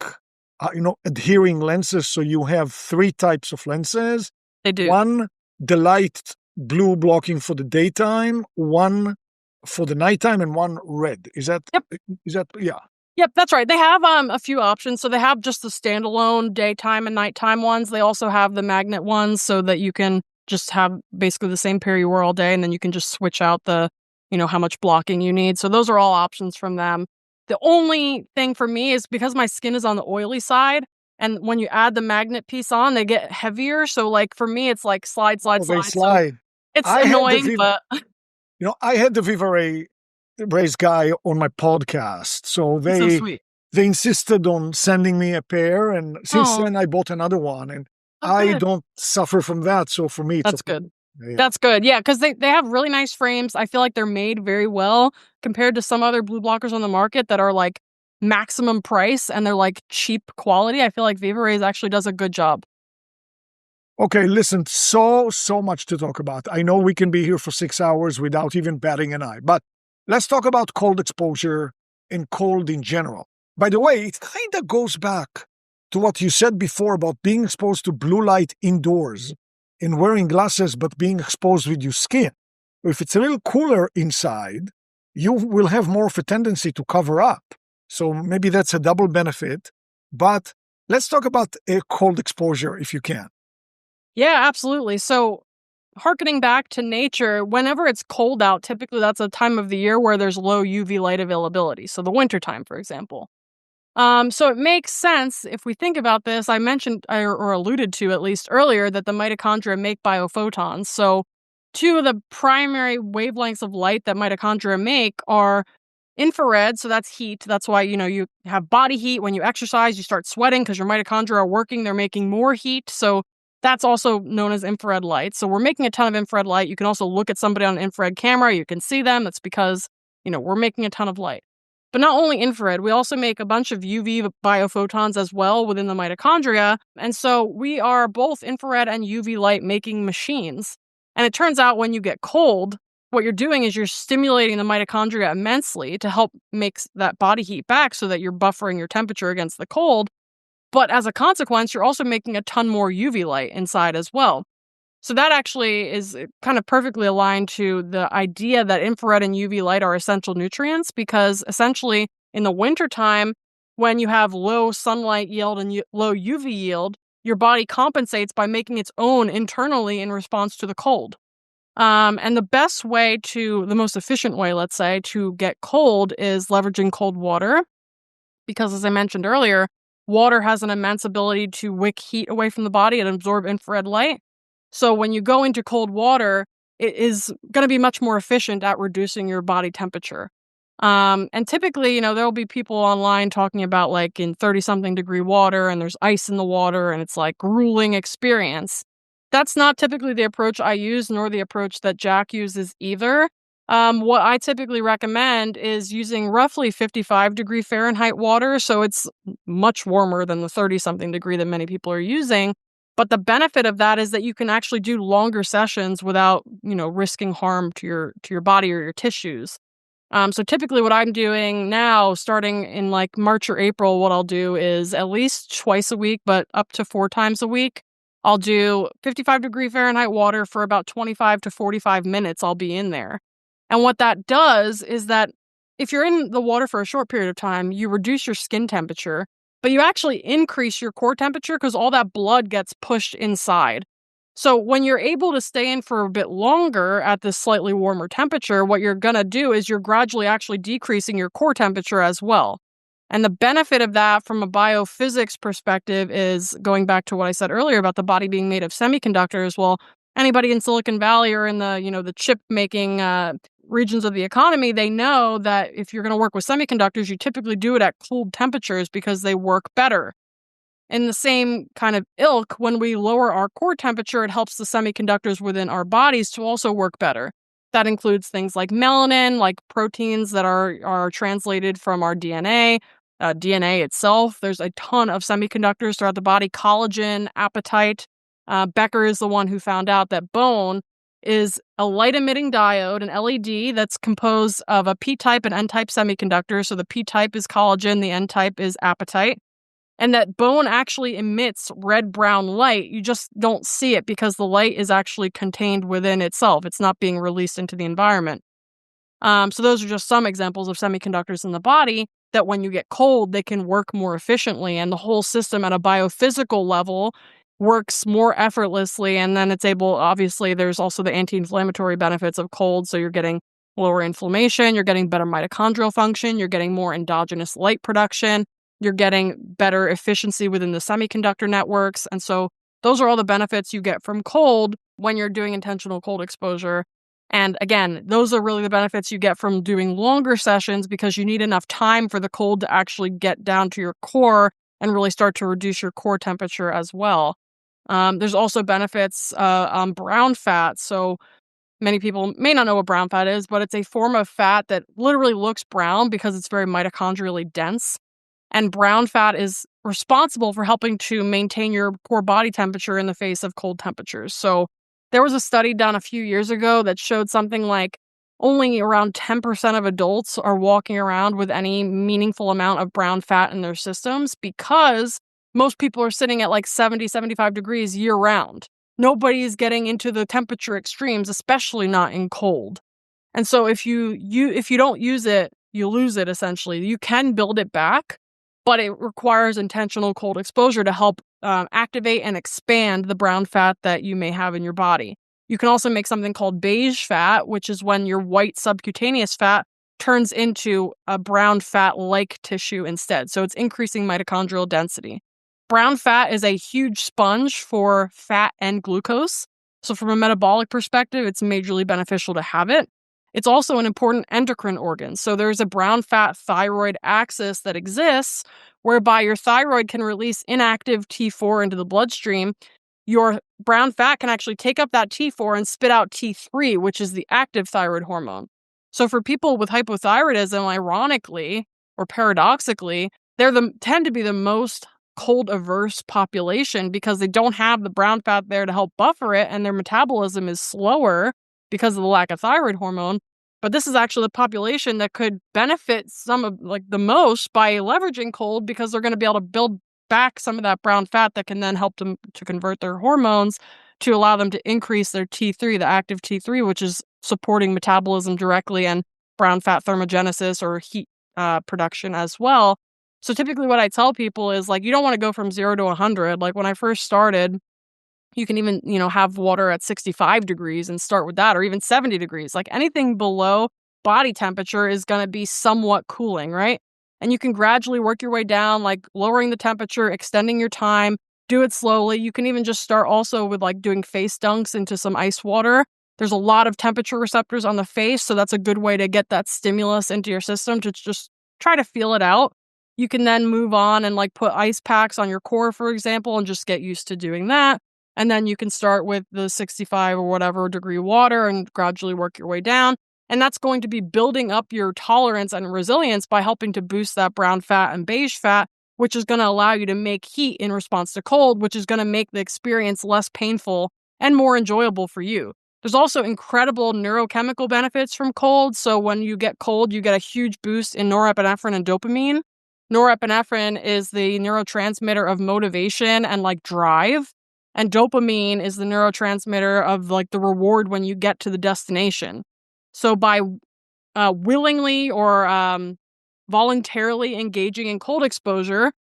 adhering lenses. So you have 3 types of lenses. They do. One, the light blue blocking for the daytime, one for the nighttime, and one red. Is that? Yep. Yeah. Yep, that's right. They have a few options. So they have just the standalone daytime and nighttime ones. They also have the magnet ones so that you can just have basically the same pair you wear all day, and then you can just switch out the, how much blocking you need. So those are all options from them. The only thing for me is because my skin is on the oily side, and when you add the magnet piece on, they get heavier. So like for me, it's like slide. They slide. So it's annoying, but I had the Viva Rays guy on my podcast, so so sweet. They insisted on sending me a pair, and since then I bought another one, and I don't suffer from that. So for me, that's good. Yeah. That's good. Yeah, because they have really nice frames. I feel like they're made very well compared to some other blue blockers on the market that are like maximum price and they're like cheap quality. I feel like Viva Rays actually does a good job. Okay, listen, so much to talk about. I know we can be here for 6 hours without even batting an eye, but let's talk about cold exposure and cold in general. By the way, it kind of goes back to what you said before about being exposed to blue light indoors and wearing glasses but being exposed with your skin. If it's a little cooler inside, you will have more of a tendency to cover up. So maybe that's a double benefit. But let's talk about a cold exposure if you can. Yeah, absolutely. So harkening back to nature, whenever it's cold out, typically that's a time of the year where there's low UV light availability. So the wintertime, for example. So it makes sense if we think about this. I mentioned or alluded to at least earlier that the mitochondria make biophotons. So 2 of the primary wavelengths of light that mitochondria make are infrared. So that's heat. That's why, you have body heat. When you exercise, you start sweating because your mitochondria are working. They're making more heat. So that's also known as infrared light. So we're making a ton of infrared light. You can also look at somebody on an infrared camera. You can see them. That's because, we're making a ton of light. But not only infrared, we also make a bunch of UV biophotons as well within the mitochondria. And so we are both infrared and UV light making machines. And it turns out when you get cold, what you're doing is you're stimulating the mitochondria immensely to help make that body heat back so that you're buffering your temperature against the cold. But as a consequence, you're also making a ton more UV light inside as well. So that actually is kind of perfectly aligned to the idea that infrared and UV light are essential nutrients, because essentially in the wintertime, when you have low sunlight yield and low UV yield, your body compensates by making its own internally in response to the cold. And the most efficient way, let's say, to get cold is leveraging cold water. Because as I mentioned earlier, water has an immense ability to wick heat away from the body and absorb infrared light. So when you go into cold water, it is going to be much more efficient at reducing your body temperature. And typically, there will be people online talking about like in 30-something degree water and there's ice in the water and it's like grueling experience. That's not typically the approach I use, nor the approach that Jack uses either. What I typically recommend is using roughly 55 degree Fahrenheit water. So it's much warmer than the 30-something degree that many people are using. But the benefit of that is that you can actually do longer sessions without, risking harm to your body or your tissues. So typically what I'm doing now, starting in like March or April, what I'll do is at least twice a week, but up to 4 times a week, I'll do 55 degree Fahrenheit water for about 25 to 45 minutes. I'll be in there. And what that does is that if you're in the water for a short period of time, you reduce your skin temperature, but you actually increase your core temperature because all that blood gets pushed inside. So when you're able to stay in for a bit longer at this slightly warmer temperature, what you're going to do is you're gradually actually decreasing your core temperature as well. And the benefit of that from a biophysics perspective is going back to what I said earlier about the body being made of semiconductors. Well, anybody in Silicon Valley or in the chip making regions of the economy, they know that if you're going to work with semiconductors, you typically do it at cold temperatures because they work better. In the same kind of ilk, when we lower our core temperature, it helps the semiconductors within our bodies to also work better. That includes things like melanin, like proteins that are translated from our DNA, DNA itself. There's a ton of semiconductors throughout the body, collagen, apatite. Becker is the one who found out that bone is a light-emitting diode, an LED, that's composed of a P-type and N-type semiconductor. So the P-type is collagen, the N-type is apatite. And that bone actually emits red-brown light. You just don't see it because the light is actually contained within itself. It's not being released into the environment. So those are just some examples of semiconductors in the body that when you get cold, they can work more efficiently. And the whole system at a biophysical level works more effortlessly. And then it's able, obviously, there's also the anti-inflammatory benefits of cold. So you're getting lower inflammation, you're getting better mitochondrial function, you're getting more endogenous light production, you're getting better efficiency within the semiconductor networks. And so those are all the benefits you get from cold when you're doing intentional cold exposure. And again, those are really the benefits you get from doing longer sessions because you need enough time for the cold to actually get down to your core and really start to reduce your core temperature as well. There's also benefits on brown fat. So many people may not know what brown fat is, but it's a form of fat that literally looks brown because it's very mitochondrially dense. And brown fat is responsible for helping to maintain your core body temperature in the face of cold temperatures. So there was a study done a few years ago that showed something like only around 10% of adults are walking around with any meaningful amount of brown fat in their systems because most people are sitting at like 70, 75 degrees year round. Nobody is getting into the temperature extremes, especially not in cold. And so if you don't use it, you lose it essentially. You can build it back, but it requires intentional cold exposure to help activate and expand the brown fat that you may have in your body. You can also make something called beige fat, which is when your white subcutaneous fat turns into a brown fat-like tissue instead. So it's increasing mitochondrial density. Brown fat is a huge sponge for fat and glucose. So from a metabolic perspective, it's majorly beneficial to have it. It's also an important endocrine organ. So there's a brown fat thyroid axis that exists whereby your thyroid can release inactive T4 into the bloodstream. Your brown fat can actually take up that T4 and spit out T3, which is the active thyroid hormone. So for people with hypothyroidism, ironically, or paradoxically, tend to be the most cold averse population because they don't have the brown fat there to help buffer it, and their metabolism is slower because of the lack of thyroid hormone. But this is actually the population that could benefit some of the most by leveraging cold, because they're going to be able to build back some of that brown fat that can then help them to convert their hormones to allow them to increase their T3, the active T3, which is supporting metabolism directly and brown fat thermogenesis or heat production as well. So typically what I tell people is you don't want to go from 0 to 100. Like when I first started, you can even, have water at 65 degrees and start with that, or even 70 degrees. Like anything below body temperature is going to be somewhat cooling, right? And you can gradually work your way down, lowering the temperature, extending your time, do it slowly. You can even just start also with doing face dunks into some ice water. There's a lot of temperature receptors on the face, so that's a good way to get that stimulus into your system to just try to feel it out. You can then move on and put ice packs on your core, for example, and just get used to doing that. And then you can start with the 65 or whatever degree water and gradually work your way down. And that's going to be building up your tolerance and resilience by helping to boost that brown fat and beige fat, which is going to allow you to make heat in response to cold, which is going to make the experience less painful and more enjoyable for you. There's also incredible neurochemical benefits from cold. So when you get cold, you get a huge boost in norepinephrine and dopamine. Norepinephrine is the neurotransmitter of motivation and drive. And dopamine is the neurotransmitter of the reward when you get to the destination. So by willingly or voluntarily engaging in cold exposure,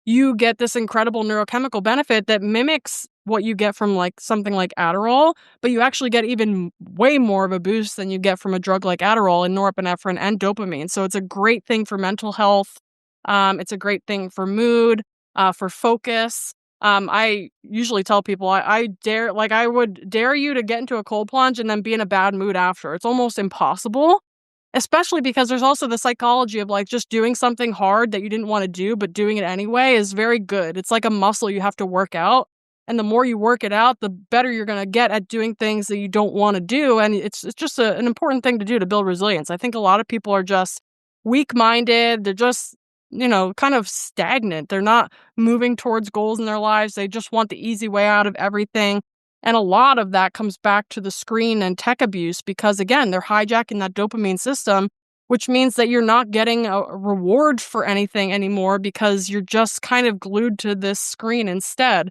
you get this incredible neurochemical benefit that mimics what you get from something like Adderall, but you actually get even way more of a boost than you get from a drug like Adderall in norepinephrine and dopamine. So it's a great thing for mental health. It's a great thing for mood, for focus. I usually tell people I would dare you to get into a cold plunge and then be in a bad mood after. It's almost impossible, especially because there's also the psychology of just doing something hard that you didn't want to do, but doing it anyway is very good. It's like a muscle you have to work out. And the more you work it out, the better you're going to get at doing things that you don't want to do. And it's just an important thing to do to build resilience. I think a lot of people are just weak-minded. They're just kind of stagnant. They're not moving towards goals in their lives. They just want the easy way out of everything. And a lot of that comes back to the screen and tech abuse because, again, they're hijacking that dopamine system, which means that you're not getting a reward for anything anymore because you're just kind of glued to this screen instead.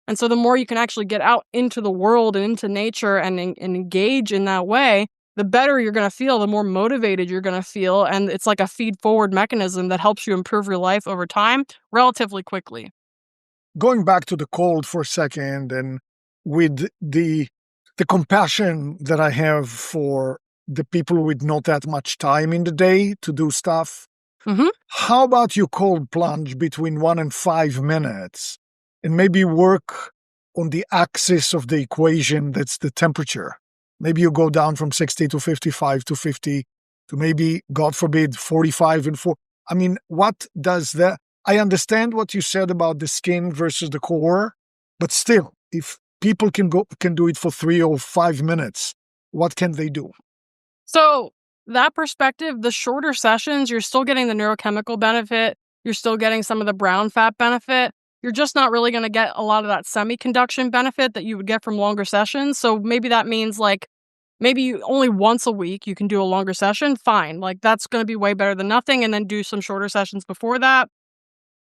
And so the more you can actually get out into the world and into nature and engage in that way, the better you're going to feel, the more motivated you're going to feel. And it's like a feed-forward mechanism that helps you improve your life over time relatively quickly. Going back to the cold for a second, and with the compassion that I have for the people with not that much time in the day to do stuff, how about you cold plunge between 1 and 5 minutes and maybe work on the axis of the equation that's the temperature? Maybe you go down from 60 to 55 to 50 to maybe, God forbid, 45 and 4. I mean, what does that? I understand what you said about the skin versus the core, but still, if people can do it for 3 or 5 minutes, what can they do? So that perspective, the shorter sessions, you're still getting the neurochemical benefit. You're still getting some of the brown fat benefit. You're just not really going to get a lot of that semiconduction benefit that you would get from longer sessions. So maybe that means maybe only once a week you can do a longer session. Fine. That's going to be way better than nothing. And then do some shorter sessions before that.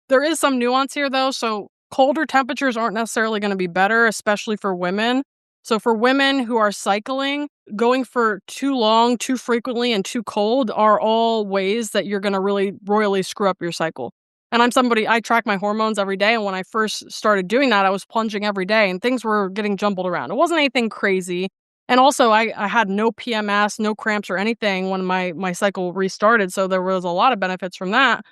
There is some nuance here though. So colder temperatures aren't necessarily going to be better, especially for women. So for women who are cycling, going for too long, too frequently, and too cold are all ways that you're going to really royally screw up your cycle. And I track my hormones every day. And when I first started doing that, I was plunging every day and things were getting jumbled around. It wasn't anything crazy. And also I had no PMS, no cramps or anything when my cycle restarted. So there was a lot of benefits from that.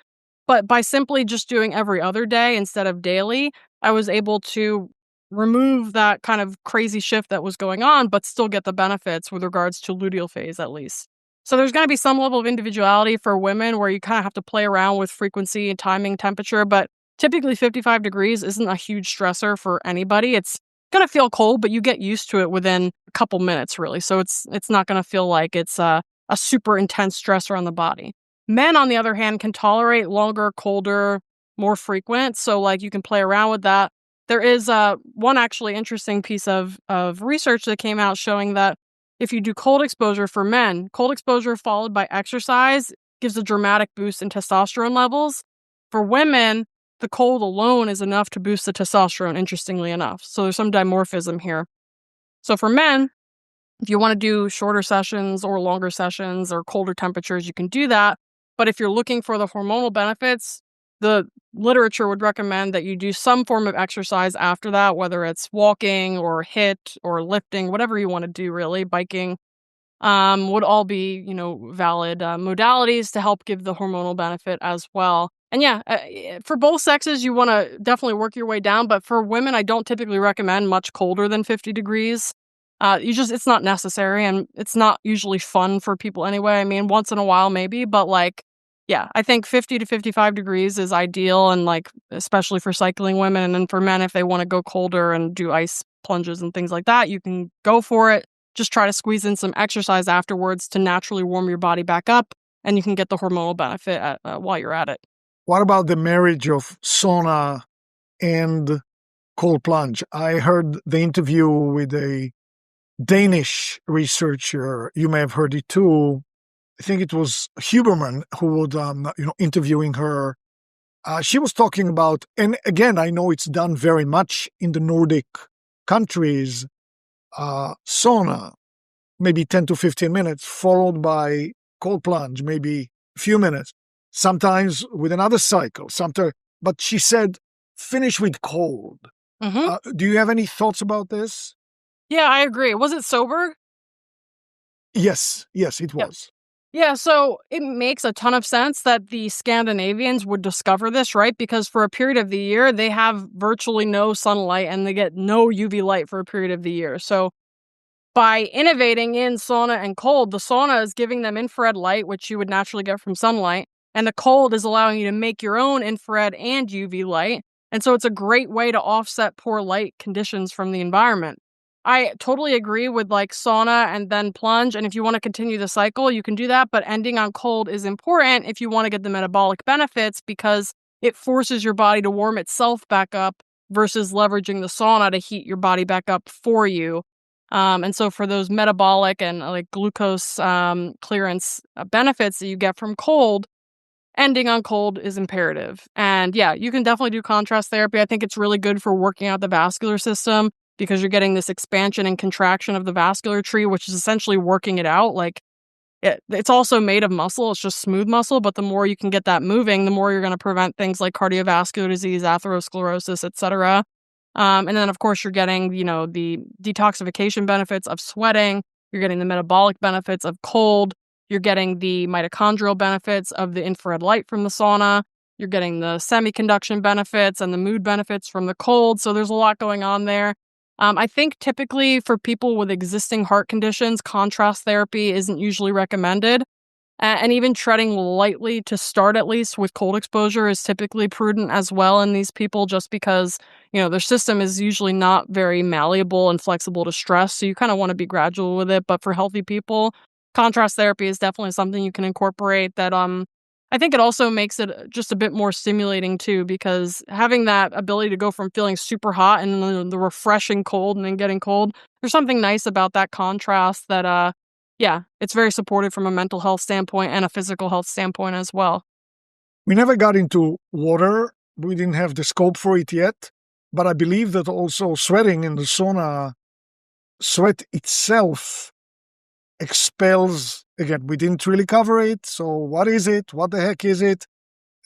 But by simply just doing every other day instead of daily, I was able to remove that kind of crazy shift that was going on, but still get the benefits with regards to luteal phase at least. So there's going to be some level of individuality for women where you kind of have to play around with frequency and timing, temperature, but typically 55 degrees isn't a huge stressor for anybody. It's going to feel cold, but you get used to it within a couple minutes really. So it's not going to feel like it's a super intense stressor on the body. Men, on the other hand, can tolerate longer, colder, more frequent. So like you can play around with that. There is one actually interesting piece of research that came out showing that if you do cold exposure for men, cold exposure followed by exercise gives a dramatic boost in testosterone levels. For women, the cold alone is enough to boost the testosterone, interestingly enough. So there's some dimorphism here. So for men, if you want to do shorter sessions or longer sessions or colder temperatures, you can do that. But if you're looking for the hormonal benefits, the literature would recommend that you do some form of exercise after that, whether it's walking or HIIT or lifting, whatever you want to do, really. Biking would all be, valid modalities to help give the hormonal benefit as well. And yeah, for both sexes, you want to definitely work your way down. But for women, I don't typically recommend much colder than 50 degrees. It's not necessary, and it's not usually fun for people anyway. I mean, once in a while, maybe, but yeah, I think 50 to 55 degrees is ideal, and especially for cycling women. And then for men, if they want to go colder and do ice plunges and things like that, you can go for it. Just try to squeeze in some exercise afterwards to naturally warm your body back up, and you can get the hormonal benefit while you're at it. What about the marriage of sauna and cold plunge? I heard the interview with a Danish researcher. You may have heard it too. I think it was Huberman who would, interviewing her. She was talking about, and again, I know it's done very much in the Nordic countries, sauna, maybe 10 to 15 minutes, followed by cold plunge, maybe a few minutes, sometimes with another cycle. But she said, finish with cold. Mm-hmm. Do you have any thoughts about this? Yeah, I agree. Was it sober? Yes, it was. Yeah, so it makes a ton of sense that the Scandinavians would discover this, right? Because for a period of the year, they have virtually no sunlight and they get no UV light for a period of the year. So by innovating in sauna and cold, the sauna is giving them infrared light, which you would naturally get from sunlight, and the cold is allowing you to make your own infrared and UV light. And so it's a great way to offset poor light conditions from the environment. I totally agree with sauna and then plunge. And if you want to continue the cycle, you can do that. But ending on cold is important if you want to get the metabolic benefits, because it forces your body to warm itself back up versus leveraging the sauna to heat your body back up for you. And so for those metabolic and glucose clearance benefits that you get from cold, ending on cold is imperative. And yeah, you can definitely do contrast therapy. I think it's really good for working out the vascular system, because you're getting this expansion and contraction of the vascular tree, which is essentially working it out. It's also made of muscle. It's just smooth muscle. But the more you can get that moving, the more you're going to prevent things like cardiovascular disease, atherosclerosis, etc. And then, of course, you're getting, the detoxification benefits of sweating. You're getting the metabolic benefits of cold. You're getting the mitochondrial benefits of the infrared light from the sauna. You're getting the semiconduction benefits and the mood benefits from the cold. So there's a lot going on there. I think typically for people with existing heart conditions, contrast therapy isn't usually recommended. And even treading lightly to start, at least with cold exposure, is typically prudent as well in these people, just because, their system is usually not very malleable and flexible to stress. So you kind of want to be gradual with it. But for healthy people, contrast therapy is definitely something you can incorporate that I think it also makes it just a bit more stimulating too, because having that ability to go from feeling super hot and then the refreshing cold and then getting cold, there's something nice about that contrast that, it's very supportive from a mental health standpoint and a physical health standpoint as well. We never got into water. We didn't have the scope for it yet, but I believe that also sweating in the sauna, sweat itself expels, again, we didn't really cover it. So what is it? What the heck is it?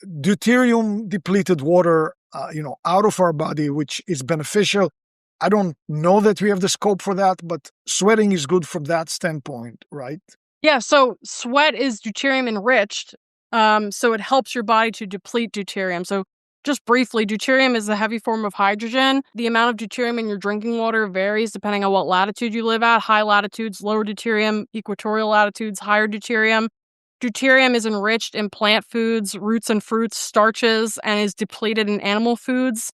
Deuterium depleted water, out of our body, which is beneficial. I don't know that we have the scope for that, but sweating is good from that standpoint, right? Yeah, so sweat is deuterium enriched. So it helps your body to deplete deuterium. So just briefly, deuterium is a heavy form of hydrogen. The amount of deuterium in your drinking water varies depending on what latitude you live at. High latitudes, lower deuterium. Equatorial latitudes, higher deuterium. Deuterium is enriched in plant foods, roots and fruits, starches, and is depleted in animal foods.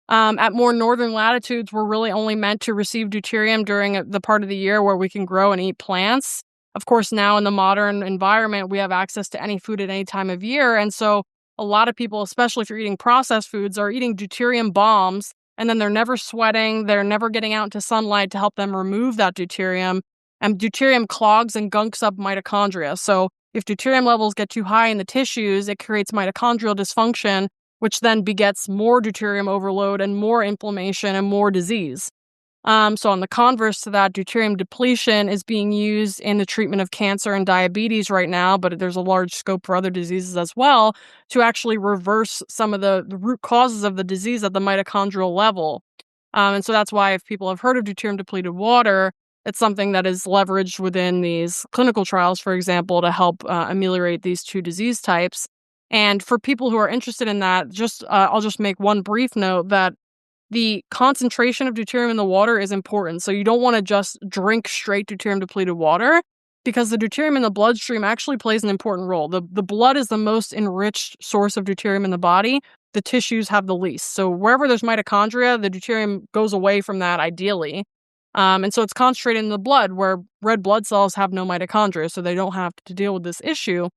At more northern latitudes, we're really only meant to receive deuterium during the part of the year where we can grow and eat plants. of course, now in the modern environment, we have access to any food at any time of year. And so a lot of people, especially if you're eating processed foods, are eating deuterium bombs, and then they're never sweating. They're never getting out into sunlight to help them remove that deuterium. And deuterium clogs and gunks up mitochondria. So if deuterium levels get too high in the tissues, it creates mitochondrial dysfunction, which then begets more deuterium overload and more inflammation and more disease. So on the converse to that, deuterium depletion is being used in the treatment of cancer and diabetes right now, but there's a large scope for other diseases as well to actually reverse some of the root causes of the disease at the mitochondrial level. And so that's why if people have heard of deuterium depleted water, it's something that is leveraged within these clinical trials, for example, to help ameliorate these two disease types. And for people who are interested in that, I'll just make one brief note that the concentration of deuterium in the water is important. So you don't want to just drink straight deuterium depleted water, because the deuterium in the bloodstream actually plays an important role. The blood is the most enriched source of deuterium in the body. The tissues have the least. So wherever there's mitochondria, the deuterium goes away from that ideally. And so it's concentrated in the blood, where red blood cells have no mitochondria, so they don't have to deal with this issue.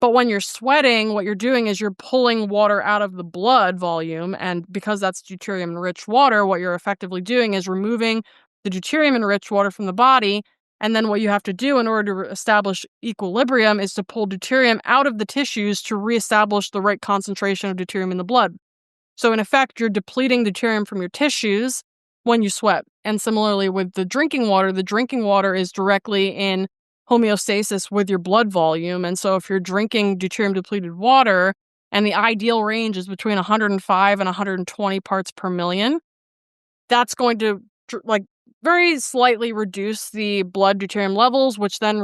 But when you're sweating, what you're doing is you're pulling water out of the blood volume. And because that's deuterium-enriched water, what you're effectively doing is removing the deuterium-enriched water from the body. And then what you have to do in order to establish equilibrium is to pull deuterium out of the tissues to reestablish the right concentration of deuterium in the blood. So in effect, you're depleting deuterium from your tissues when you sweat. And similarly with the drinking water is directly in homeostasis with your blood volume. And so if you're drinking deuterium depleted water, and the ideal range is between 105 and 120 parts per million, that's going to very slightly reduce the blood deuterium levels, which then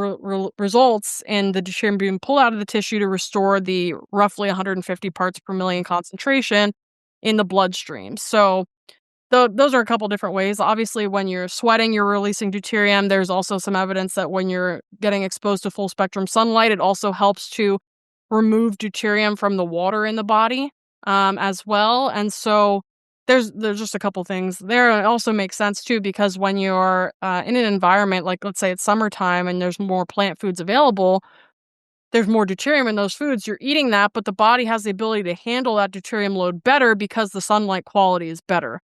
results in the deuterium being pulled out of the tissue to restore the roughly 150 parts per million concentration in the bloodstream. So those are a couple different ways. Obviously, when you're sweating, you're releasing deuterium. There's also some evidence that when you're getting exposed to full spectrum sunlight, it also helps to remove deuterium from the water in the body as well. And so there's just a couple things there. It also makes sense too, because when you're in an environment like, let's say it's summertime and there's more plant foods available, there's more deuterium in those foods. You're eating that, but the body has the ability to handle that deuterium load better because the sunlight quality is better.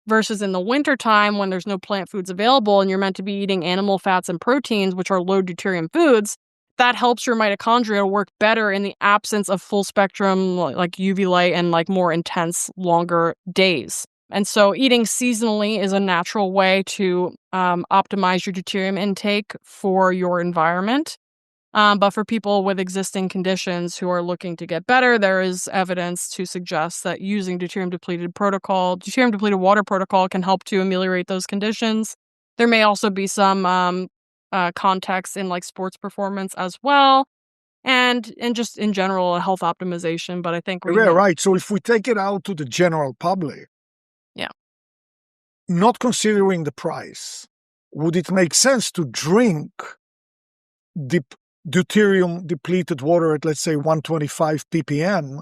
Versus in the wintertime when there's no plant foods available and you're meant to be eating animal fats and proteins, which are low deuterium foods, that helps your mitochondria work better in the absence of full spectrum like UV light and like more intense, longer days. And so eating seasonally is a natural way to optimize your deuterium intake for your environment. But for people with existing conditions who are looking to get better, there is evidence to suggest that using deuterium-depleted water protocol can help to ameliorate those conditions. There may also be some context in like sports performance as well, and just in general, a health optimization. But I think right. So if we take it out to the general public, not considering the price, would it make sense to drink deuterium depleted water at, let's say, 125 ppm?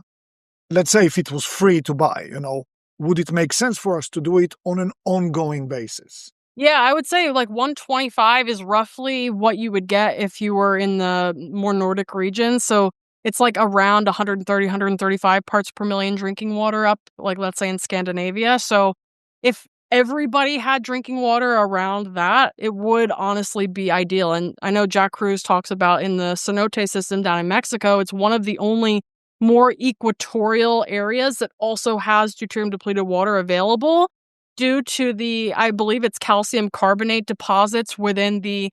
Let's say if it was free to buy, would it make sense for us to do it on an ongoing basis? Yeah, I would say like 125 is roughly what you would get if you were in the more Nordic region. So it's like around 130, 135 parts per million drinking water up, like let's say in Scandinavia. So if everybody had drinking water around that, it would honestly be ideal. And I know Jack Cruz talks about in the cenote system down in Mexico, it's one of the only more equatorial areas that also has deuterium depleted water available due to I believe it's calcium carbonate deposits within the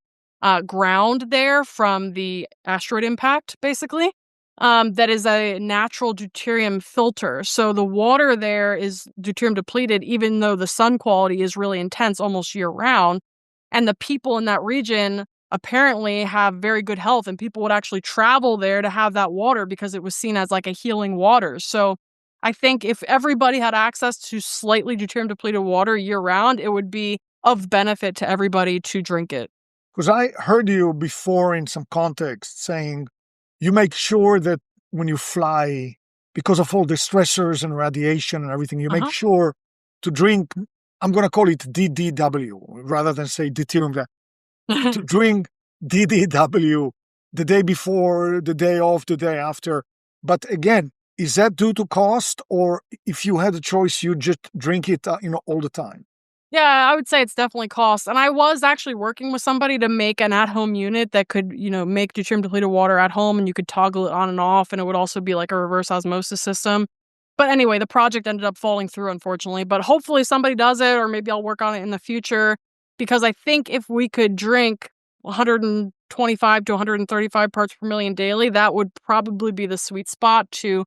ground there from the asteroid impact, basically. That is a natural deuterium filter. So the water there is deuterium depleted, even though the sun quality is really intense almost year round. And the people in that region apparently have very good health, and people would actually travel there to have that water because it was seen as like a healing water. So I think if everybody had access to slightly deuterium depleted water year round, it would be of benefit to everybody to drink it. Because I heard you before in some context saying you make sure that when you fly, because of all the stressors and radiation and everything, you make sure to drink, I'm going to call it DDW rather than say deuterium, to drink DDW the day before, the day of, the day after. But again, is that due to cost, or if you had a choice, you just drink it, all the time? Yeah, I would say it's definitely cost. And I was actually working with somebody to make an at-home unit that could, make deuterium depleted water at home, and you could toggle it on and off, and it would also be like a reverse osmosis system. But anyway, the project ended up falling through, unfortunately. But hopefully somebody does it, or maybe I'll work on it in the future. Because I think if we could drink 125 to 135 parts per million daily, that would probably be the sweet spot to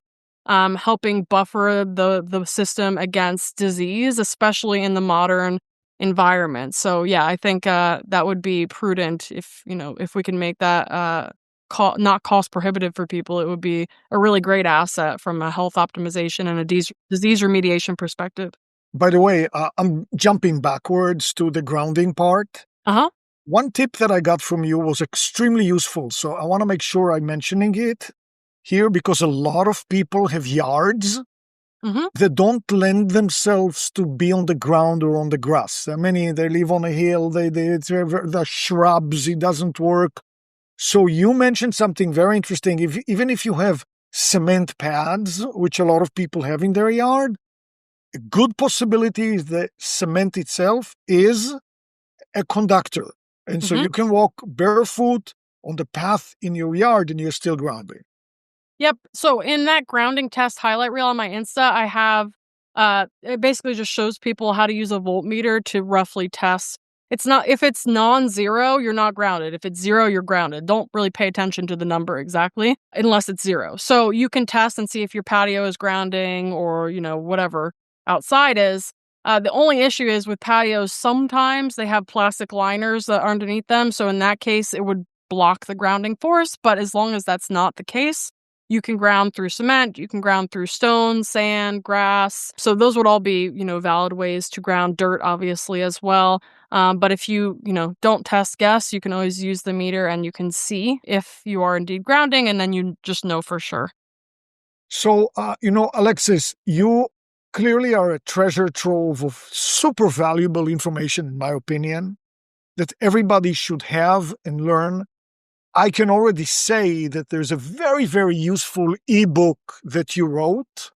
helping buffer the system against disease, especially in the modern environment. So yeah, I think that would be prudent if we can make that not cost prohibitive for people. It would be a really great asset from a health optimization and a disease remediation perspective. By the way, I'm jumping backwards to the grounding part. Uh-huh. One tip that I got from you was extremely useful, so I want to make sure I'm mentioning it here because a lot of people have yards that don't lend themselves to be on the ground or on the grass. Many, they live on a hill, the shrubs, it doesn't work. So you mentioned something very interesting. Even if you have cement pads, which a lot of people have in their yard, a good possibility is that cement itself is a conductor. And so you can walk barefoot on the path in your yard and you're still grounding. Yep. So in that grounding test highlight reel on my Insta, I have it basically just shows people how to use a voltmeter to roughly test. If it's non-zero, you're not grounded. If it's zero, you're grounded. Don't really pay attention to the number exactly unless it's zero. So you can test and see if your patio is grounding or, whatever outside is. The only issue is with patios, sometimes they have plastic liners that are underneath them. So in that case, it would block the grounding force. But as long as that's not the case, you can ground through cement, you can ground through stone, sand, grass. So those would all be, valid ways to ground. Dirt, obviously, as well. But if you, don't test guess, you can always use the meter and you can see if you are indeed grounding, and then you just know for sure. So, Alexis, you clearly are a treasure trove of super valuable information, in my opinion, that everybody should have and learn. I can already say that there's a very, very useful ebook that you wrote,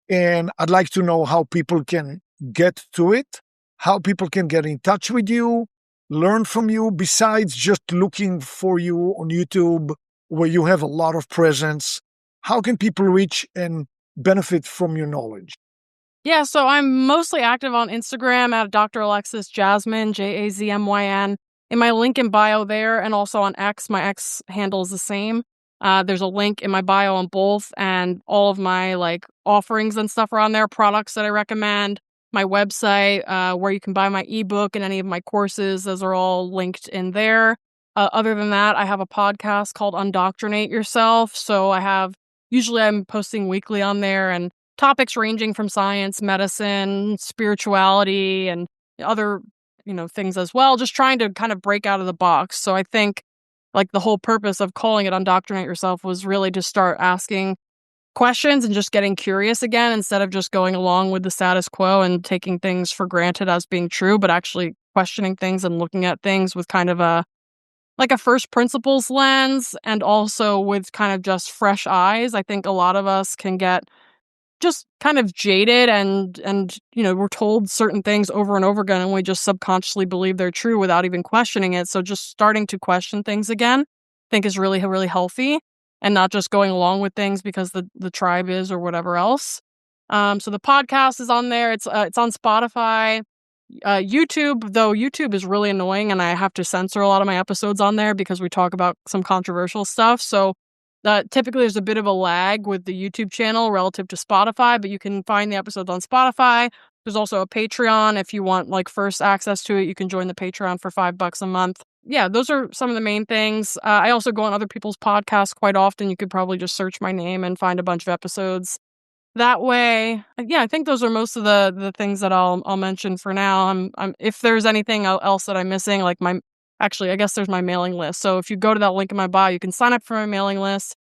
and I'd like to know how people can get to it, how people can get in touch with you, learn from you, besides just looking for you on YouTube, where you have a lot of presence. How can people reach and benefit from your knowledge? Yeah, so I'm mostly active on Instagram at Dr. Alexis Jasmine, Jazmyn. In my link in bio there, and also on X, my X handle is the same. There's a link in my bio on both, and all of my offerings and stuff are on there, products that I recommend, my website, where you can buy my ebook and any of my courses. Those are all linked in there. Other than that, I have a podcast called Undoctrinate Yourself. So usually I'm posting weekly on there, and topics ranging from science, medicine, spirituality, and other things as well, just trying to kind of break out of the box. So I think the whole purpose of calling it Undoctrinate Yourself was really to start asking questions and just getting curious again, instead of just going along with the status quo and taking things for granted as being true, but actually questioning things and looking at things with kind of a first principles lens, and also with kind of just fresh eyes. I think a lot of us can get just kind of jaded and we're told certain things over and over again, and we just subconsciously believe they're true without even questioning it. So just starting to question things again, I think is really, really healthy, and not just going along with things because the tribe is or whatever else. So the podcast is on there. It's on Spotify. YouTube, though YouTube is really annoying, and I have to censor a lot of my episodes on there because we talk about some controversial stuff. So typically there's a bit of a lag with the YouTube channel relative to Spotify, but you can find the episodes on Spotify. There's also a Patreon. If you want first access to it, you can join the Patreon for $5 a month. Yeah, those are some of the main things. I also go on other people's podcasts quite often. You could probably just search my name and find a bunch of episodes that way. Yeah, I think those are most of the things that I'll mention for now. I'm if there's anything else that I'm missing, actually, I guess there's my mailing list. So if you go to that link in my bio, you can sign up for my mailing list.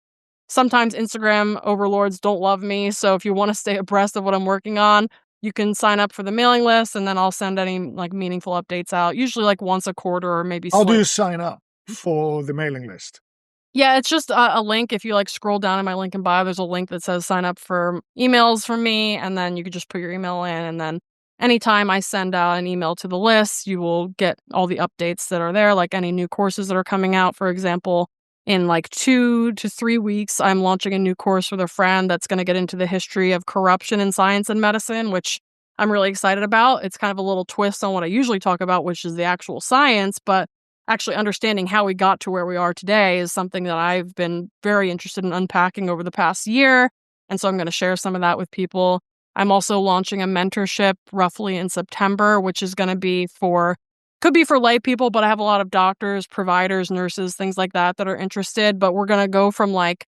Sometimes Instagram overlords don't love me. So if you want to stay abreast of what I'm working on, you can sign up for the mailing list, and then I'll send any meaningful updates out, usually once a quarter or maybe. How do you sign up? for the mailing list? Yeah, it's just a link. If you like scroll down in my link in bio, there's a link that says sign up for emails from me, and then you could just put your email in, and then anytime I send out an email to the list, you will get all the updates that are there, like any new courses that are coming out. For example, in like 2 to 3 weeks, I'm launching a new course with a friend that's going to get into the history of corruption in science and medicine, which I'm really excited about. It's kind of a little twist on what I usually talk about, which is the actual science, but actually understanding how we got to where we are today is something that I've been very interested in unpacking over the past year. And so I'm going to share some of that with people. I'm also launching a mentorship roughly in September, which is going to be could be for lay people, but I have a lot of doctors, providers, nurses, things like that that are interested. But we're going to go from like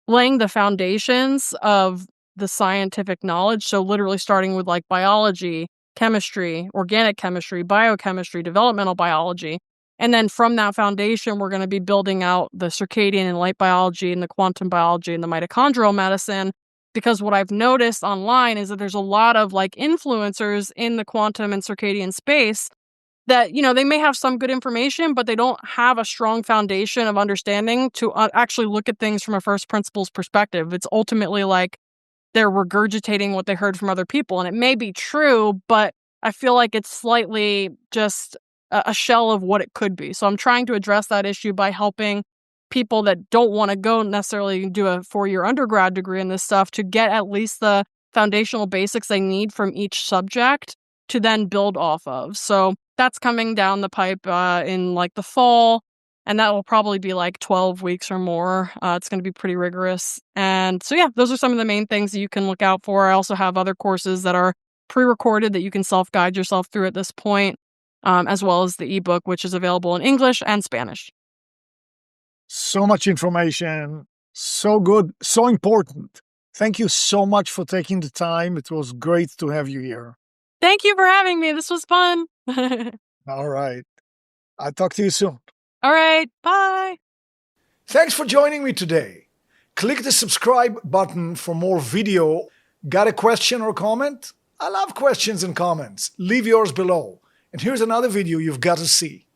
laying the foundations of the scientific knowledge. So literally starting with like biology, chemistry, organic chemistry, biochemistry, developmental biology. And then from that foundation, we're going to be building out the circadian and light biology and the quantum biology and the mitochondrial medicine. Because what I've noticed online is that there's a lot of like influencers in the quantum and circadian space that, they may have some good information, but they don't have a strong foundation of understanding to actually look at things from a first principles perspective. It's ultimately like they're regurgitating what they heard from other people. And it may be true, but I feel like it's slightly just a shell of what it could be. So I'm trying to address that issue by helping people that don't want to go necessarily do a 4-year undergrad degree in this stuff to get at least the foundational basics they need from each subject to then build off of. So that's coming down the pipe in like the fall, and that will probably be like 12 weeks or more. It's going to be pretty rigorous. And so, yeah, those are some of the main things that you can look out for. I also have other courses that are pre-recorded that you can self-guide yourself through at this point, as well as the ebook, which is available in English and Spanish. So much information, so good, so important. Thank you so much for taking the time. It was great to have you here. Thank you for having me. This was fun. All right. I'll talk to you soon. All right. Bye. Thanks for joining me today. Click the subscribe button for more video. Got a question or comment? I love questions and comments. Leave yours below. And here's another video you've got to see.